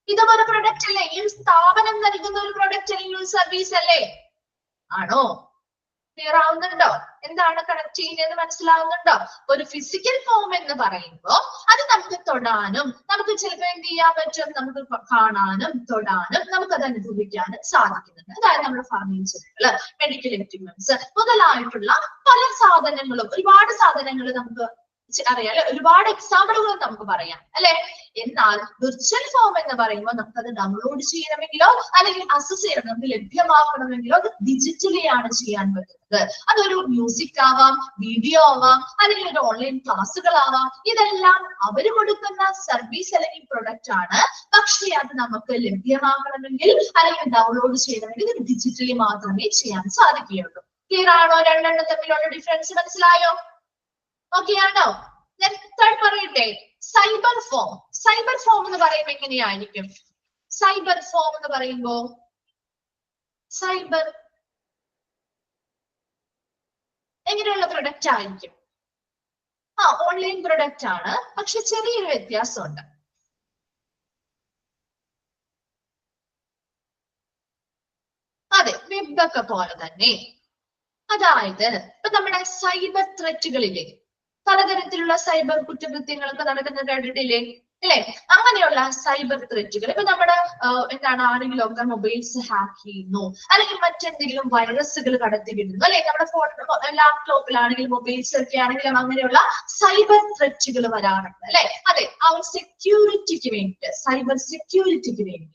ഇതും ഒരു പ്രൊഡക്റ്റ് അല്ലേ? ഈ സ്ഥാപനം നൽകുന്ന ഒരു പ്രൊഡക്റ്റ് അല്ലെങ്കിൽ ഒരു സർവീസ് അല്ലേ? ആണോ? ക്ലിയർ ആവുന്നുണ്ടോ? എന്താണ് കണക്ട് ചെയ്യുന്നത് മനസ്സിലാവുന്നുണ്ടോ? ഒരു ഫിസിക്കൽ ഫോം എന്ന് പറയുമ്പോൾ അത് നമുക്ക് തൊടാനും നമുക്ക് ചിലപ്പോൾ എന്ത് ചെയ്യാൻ പറ്റും? നമുക്ക് കാണാനും തൊടാനും നമുക്കത് അനുഭവിക്കാനും സാധിക്കുന്നുണ്ട്. അതായത് നമ്മുടെ ഫർണിച്ചറുകള്, മെഡിക്കൽ എക്യുപ്മെന്റ്സ് മുതലായിട്ടുള്ള പല സാധനങ്ങളും, ഒരുപാട് സാധനങ്ങൾ നമുക്ക് അറിയാലോ, ഒരുപാട് എക്സാമ്പിളുകൾ നമുക്ക് പറയാം അല്ലെ? എന്നാൽ വിർച്വൽ ഫോം എന്ന് പറയുമ്പോൾ നമുക്കത് ഡൗൺലോഡ് ചെയ്യണമെങ്കിലോ അല്ലെങ്കിൽ ആക്സസ് ചെയ്യണം, നമുക്ക് ലഭ്യമാക്കണമെങ്കിലോ അത് ഡിജിറ്റലി ആണ് ചെയ്യാൻ പറ്റുന്നത്. അതൊരു മ്യൂസിക് ആവാം, വീഡിയോ ആവാം, അല്ലെങ്കിൽ ഒരു ഓൺലൈൻ ക്ലാസ്സുകളാവാം. ഇതെല്ലാം അവര് കൊടുക്കുന്ന സർവീസ് അല്ലെങ്കിൽ പ്രൊഡക്റ്റ് ആണ്. പക്ഷേ അത് നമുക്ക് ലഭ്യമാക്കണമെങ്കിൽ അല്ലെങ്കിൽ ഡൗൺലോഡ് ചെയ്യണമെങ്കിൽ ഇത് ഡിജിറ്റലി മാത്രമേ ചെയ്യാൻ സാധിക്കുകയുള്ളൂ. ക്ലിയർ ആണോ? രണ്ടെണ്ണം തമ്മിലുള്ള ഡിഫറൻസ് മനസ്സിലായോ? ഓക്കെ ആണോ? പറയട്ടെ, സൈബർ ഫോം. സൈബർ ഫോം എന്ന് പറയുമ്പോൾ എങ്ങനെയായിരിക്കും? സൈബർ ഫോം എന്ന് പറയുമ്പോ സൈബർ എങ്ങനെയുള്ള പ്രൊഡക്റ്റ് ആയിരിക്കും? ഓൺലൈൻ പ്രൊഡക്റ്റ് ആണ്, പക്ഷെ ചെറിയൊരു വ്യത്യാസമുണ്ട്. അതെ, വെബൊക്കെ പോലെ തന്നെ. അതായത് ഇപ്പൊ നമ്മുടെ സൈബർ ത്രെറ്റുകളിലെ പലതരത്തിലുള്ള സൈബർ കുറ്റകൃത്യങ്ങളൊക്കെ നടക്കുന്ന കണ്ടിട്ടില്ലേ അല്ലെ? അങ്ങനെയുള്ള സൈബർ ത്രെറ്റുകൾ ഇപ്പൊ നമ്മുടെ എന്താണ് ആരെങ്കിലും ഒക്കെ മൊബൈൽസ് ഹാക്ക് ചെയ്യുന്നു അല്ലെങ്കിൽ മറ്റെന്തെങ്കിലും വൈറസുകൾ കടത്തിവിടുന്നു അല്ലെ? നമ്മുടെ ഫോൺ ലാപ്ടോപ്പിലാണെങ്കിലും മൊബൈൽസ് ഒക്കെ ആണെങ്കിലും അങ്ങനെയുള്ള സൈബർ ത്രെറ്റുകൾ വരാറുണ്ട് അല്ലെ? അതെ, ആ ഒരു സെക്യൂരിറ്റിക്ക് വേണ്ടിയിട്ട്, സൈബർ സെക്യൂരിറ്റിക്ക് വേണ്ടി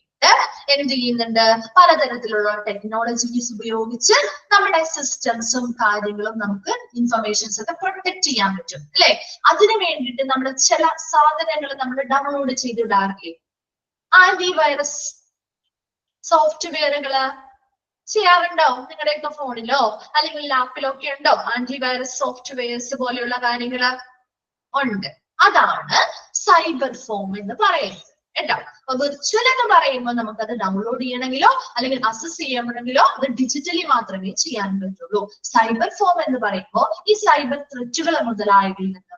എന്ത് ചെയ്യുന്നുണ്ട്? പലതരത്തിലുള്ള ടെക്നോളജീസ് ഉപയോഗിച്ച് നമ്മുടെ സിസ്റ്റംസും കാര്യങ്ങളും നമുക്ക് ഇൻഫർമേഷൻസ് ഒക്കെ പ്രൊട്ടക്ട് ചെയ്യാൻ പറ്റും അല്ലെ? അതിനു വേണ്ടിയിട്ട് നമ്മുടെ ചില സാധനങ്ങൾ നമ്മൾ ഡൗൺലോഡ് ചെയ്തിടാറില്ലേ? ആന്റിവൈറസ് സോഫ്റ്റ്വെയറുകള് ചെയ്യാറുണ്ടോ? നിങ്ങളുടെയൊക്കെ ഫോണിലോ അല്ലെങ്കിൽ ലാപ്പിലോ ഒക്കെ ഉണ്ടോ ആന്റിവൈറസ് സോഫ്റ്റ്വെയർസ് പോലെയുള്ള കാര്യങ്ങള്? ഉണ്ട്. അതാണ് സൈബർ ഫോം എന്ന് പറയുന്നത് കേട്ടോ. അപ്പൊ വിർച്വൽ എന്ന് പറയുമ്പോൾ നമുക്കത് ഡൗൺലോഡ് ചെയ്യണമെങ്കിലോ അല്ലെങ്കിൽ ആക്സസ് ചെയ്യണമെങ്കിലോ അത് ഡിജിറ്റലി മാത്രമേ ചെയ്യാൻ പറ്റുള്ളൂ. സൈബർ ഫോം എന്ന് പറയുമ്പോൾ ഈ സൈബർ ത്രെറ്റുകൾ മുതലായവയിൽ നിന്ന്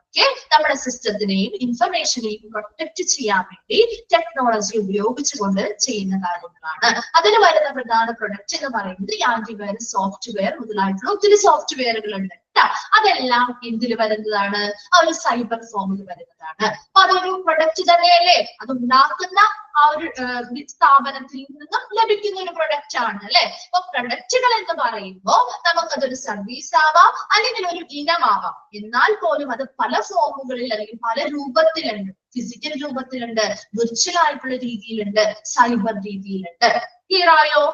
നമ്മുടെ സിസ്റ്റത്തിനെയും ഇൻഫർമേഷനെയും പ്രൊട്ടക്ട് ചെയ്യാൻ വേണ്ടി ടെക്നോളജി ഉപയോഗിച്ചുകൊണ്ട് ചെയ്യുന്ന കാര്യങ്ങളാണ്. അതിന് വരുന്ന പ്രധാന പ്രൊഡക്റ്റ് എന്ന് പറയുന്നത് ആന്റിവൈറസ് സോഫ്റ്റ്വെയർ മുതലായിട്ടുള്ള ഒത്തിരി സോഫ്റ്റ്വെയറുകളുണ്ട്. അതെല്ലാം എന്തിൽ വരുന്നതാണ്? ആ ഒരു സൈബർ ഫോമിൽ വരുന്നതാണ്. അപ്പൊ അതൊരു പ്രൊഡക്റ്റ് തന്നെയല്ലേ? അത് ഉണ്ടാക്കുന്ന ആ ഒരു സ്ഥാപനത്തിൽ നിന്നും ലഭിക്കുന്ന ഒരു പ്രൊഡക്റ്റ് ആണ് അല്ലെ. അപ്പൊ പ്രൊഡക്റ്റുകൾ എന്ന് പറയുമ്പോൾ നമുക്കതൊരു സർവീസ് ആവാം, അല്ലെങ്കിൽ ഒരു ഇനമാവാം. എന്നാൽ പോലും അത് പല ഫോമുകളിൽ അല്ലെങ്കിൽ പല രൂപത്തിലുണ്ട്. ഫിസിക്കൽ രൂപത്തിലുണ്ട്, വിർച്വൽ ആയിട്ടുള്ള രീതിയിലുണ്ട്, സൈബർ രീതിയിലുണ്ട്. ക്ലിയർ ആയോ?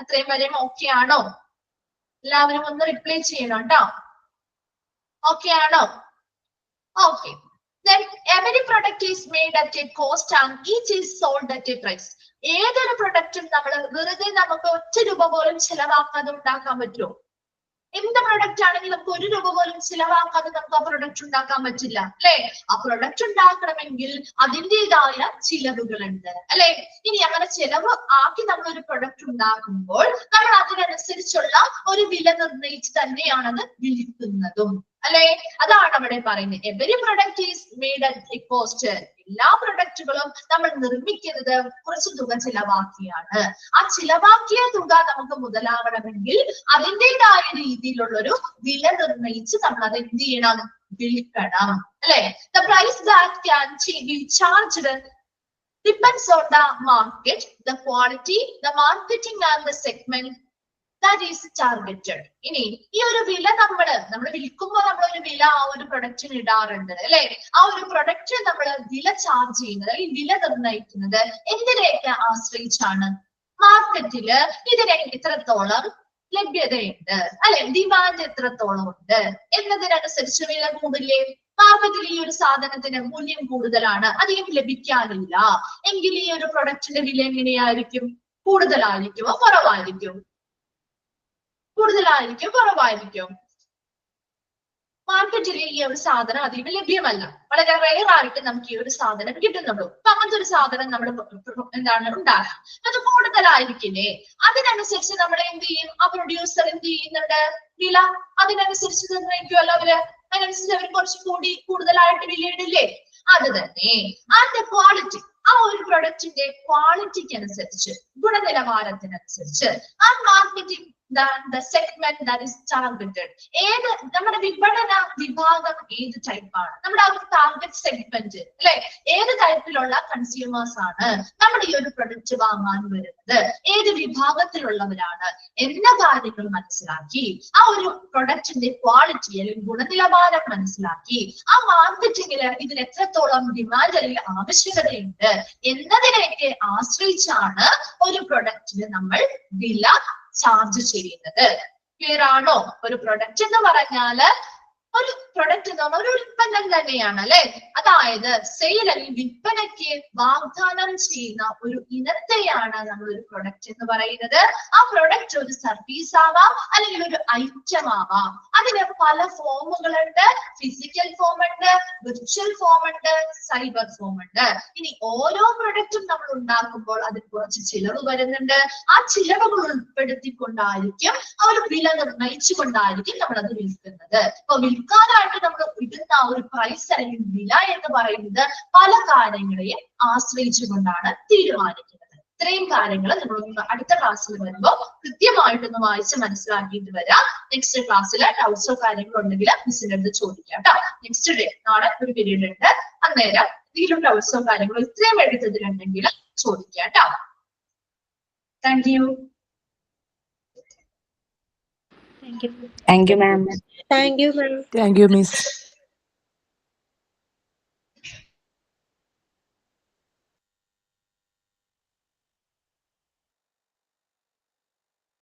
അത്രയും വരെ ഓക്കെ ആണോ? എല്ലാവരും ഒന്ന് റിപ്ലൈ ചെയ്യണം കേട്ടോ. ഓക്കെ ആണോ? Okay. Then every product is made at a cost and each is sold at a price. ഏതൊരു പ്രൊഡക്റ്റും നമ്മൾ വെറുതെ നമുക്ക് ഒറ്റ രൂപ പോലും ചിലവാക്കാതെ ഉണ്ടാക്കാൻ പറ്റുമോ? എന്ത് പ്രൊഡക്റ്റ് ആണെങ്കിലും നമുക്ക് ഒരു രൂപ പോലും ചിലവാക്കാതെ നമുക്ക് ആ പ്രൊഡക്റ്റ് ഉണ്ടാക്കാൻ പറ്റില്ല അല്ലെ. ആ പ്രൊഡക്റ്റ് ഉണ്ടാക്കണമെങ്കിൽ അതിൻ്റെതായ ചിലവുകളുണ്ട് അല്ലെ. ഇനി അങ്ങനെ ചിലവ് ആക്കി നമ്മൾ ഒരു പ്രൊഡക്റ്റ് ഉണ്ടാക്കുമ്പോൾ നമ്മൾ അതിനനുസരിച്ചുള്ള ഒരു വില നിർണ്ണയിച്ച് തന്നെയാണത് വിൽക്കുന്നതും അല്ലെ. അതാണ് അവിടെ പറയുന്നത് every product is made at A cost. എല്ലാ പ്രൊഡക്റ്റുകളും നമ്മൾ നിർമ്മിക്കുന്നത് കുറച്ച് തുക ചിലവാക്കിയാണ്. ആ ചിലവാക്കിയ തുക നമുക്ക് മുതലാകണമെങ്കിൽ അതിൻ്റെതായ രീതിയിലുള്ളൊരു വില നിർണ്ണയിച്ച് നമ്മൾ അത് എന്ത് ചെയ്യണം? വിൽക്കണം അല്ലെ. The price that can be charged depends on the market, the quality, the marketing and the segment that is targeted. ഇനി ഈ ഒരു വില നമ്മൾ വിൽക്കുമ്പോൾ നമ്മൾ ഒരു വില ആ ഒരു പ്രൊഡക്റ്റിന് ഇടാറുണ്ട് അല്ലെ. ആ ഒരു പ്രൊഡക്റ്റ് നമ്മൾ വില ചാർജ് ചെയ്യുന്നത് അല്ലെങ്കിൽ വില നിർണ്ണയിക്കുന്നത് എന്തിനെയൊക്കെ ആശ്രയിച്ചാണ്? മാർക്കറ്റില് ഇതിന് എത്രത്തോളം ലഭ്യതയുണ്ട് അല്ലെ, ഡിമാൻഡ് എത്രത്തോളം ഉണ്ട് എന്നതിനനുസരിച്ച് വില കൂടില്ലേ. മാർക്കറ്റിൽ ഈ ഒരു സാധനത്തിന് മൂല്യം കൂടുതലാണ്, അധികം ലഭിക്കാനില്ല എങ്കിൽ ഈ ഒരു പ്രൊഡക്റ്റിന്റെ വില എങ്ങനെയായിരിക്കും? കൂടുതലായിരിക്കുമോ കുറവായിരിക്കും? കൂടുതലായിരിക്കും കുറവായിരിക്കും? മാർക്കറ്റിൽ ഈ ഒരു സാധനം അധികം ലഭ്യമല്ല, വളരെ റെയർ ആയിട്ട് നമുക്ക് ഈ ഒരു സാധനം കിട്ടുന്നുള്ളൂ. അപ്പൊ അങ്ങനത്തെ ഒരു സാധനം നമ്മൾ ഉണ്ടാകാം, അത് കൂടുതലായിരിക്കില്ലേ. അതിനനുസരിച്ച് നമ്മൾ എന്ത് ചെയ്യും? ആ പ്രൊഡ്യൂസർ എന്ത് ചെയ്യുന്നുണ്ട്? വില അതിനനുസരിച്ച് നിർണ്ണയിക്കുമല്ലോ അവര്. അതിനനുസരിച്ച് അവർ കുറച്ച് കൂടുതലായിട്ട് വില ഇടില്ലേ? അത് തന്നെ. അതിന്റെ ക്വാളിറ്റി, ആ ഒരു പ്രൊഡക്റ്റിന്റെ ക്വാളിറ്റിക്ക് അനുസരിച്ച്, ഗുണനിലവാരത്തിനനുസരിച്ച് ആ marketing the segment that is targeted. ഏത് നമ്മുടെ വിപണന വിഭാഗം ഏത് ടൈപ്പാണ്? നമ്മുടെ ആ ഒരു ടാർഗറ്റ് സെഗ്മെന്റ് അല്ലെ, ഏത് ടൈപ്പിലുള്ള കൺസ്യൂമേഴ്സ് ആണ് നമ്മുടെ ഈ ഒരു പ്രൊഡക്റ്റ് വാങ്ങാൻ വരുന്നത്, ഏത് വിഭാഗത്തിലുള്ളവരാണ് എന്ന കാര്യങ്ങൾ മനസ്സിലാക്കി ആ ഒരു പ്രൊഡക്റ്റിന്റെ ക്വാളിറ്റി അല്ലെങ്കിൽ ഗുണനിലവാരം മനസ്സിലാക്കി ആ മാർക്കറ്റിംഗില് ഇതിന് എത്രത്തോളം ഡിമാൻഡ് അല്ലെങ്കിൽ ആവശ്യകതയുണ്ട് എന്നതിനെയൊക്കെ ആശ്രയിച്ചാണ് ഒരു പ്രൊഡക്റ്റിന് നമ്മൾ വില ചാർജ് ചെയ്യുന്നത്. ക്ലിയർ ആണോ? ഒരു പ്രൊഡക്റ്റ് എന്ന് പറഞ്ഞാല് ഒരു പ്രൊഡക്റ്റ് എന്ന് പറഞ്ഞാൽ ഒരു ഉൽപ്പന്നം തന്നെയാണ് അല്ലെ. അതായത് സെയിൽ അല്ലെങ്കിൽ വിൽപ്പനയ്ക്ക് വാഗ്ദാനം ചെയ്യുന്ന ഒരു ഇനത്തെയാണ് നമ്മൾ ഒരു പ്രൊഡക്റ്റ് എന്ന് പറയുന്നത്. ആ പ്രൊഡക്റ്റ് ഒരു സർവീസ് ആവാം അല്ലെങ്കിൽ ഒരു ഐറ്റം ആവാം. അതിന് പല ഫോമുകളുണ്ട്. ഫിസിക്കൽ ഫോം ഉണ്ട്, വിർച്വൽ ഫോം ഉണ്ട്, സൈബർ ഫോം ഉണ്ട്. ഇനി ഓരോ പ്രൊഡക്റ്റും നമ്മൾ ഉണ്ടാക്കുമ്പോൾ അതിന് കുറച്ച് ചിലവ് വരുന്നുണ്ട്. ആ ചിലവുകൾ ഉൾപ്പെടുത്തിക്കൊണ്ടായിരിക്കും ആ ഒരു വില നിർണ്ണയിച്ചുകൊണ്ടായിരിക്കും നമ്മൾ അത് വിൽക്കുന്നത്. ഇപ്പൊ വിൽക്കാനായിട്ട് നമ്മൾ ഇടുന്ന ആ ഒരു പ്രൈസ് അല്ലെങ്കിൽ വില എന്ന് പറയുന്നത് പല കാര്യങ്ങളെയും ആശ്രയിച്ചുകൊണ്ടാണ് തീരുമാനിക്കുന്നത്. ഇത്രയും കാര്യങ്ങൾ നമ്മൾ അടുത്ത ക്ലാസ്സിൽ വരുമ്പോൾ കൃത്യമായിട്ടൊന്ന് വായിച്ച് മനസ്സിലാക്കിയിട്ട് വരാം. നെക്സ്റ്റ് ക്ലാസ്സിൽ ഡൗട്ട്സോ കാര്യങ്ങളോ ഉണ്ടെങ്കിൽ മിസ്സിന്റെ അടുത്ത് ചോദിക്കാം കേട്ടോ. നെക്സ്റ്റ് ഡേ നാളെ ഒരു പീരീഡ് ഉണ്ട്, അന്നേരം എന്തെങ്കിലും ഡൗട്ട്സോ കാര്യങ്ങളോ ഇത്രയും എടുത്തതിലുണ്ടെങ്കിൽ ചോദിക്കാം കേട്ടോ. Thank you. Thank you, ma'am. Thank you, ma'am. Thank you, Miss.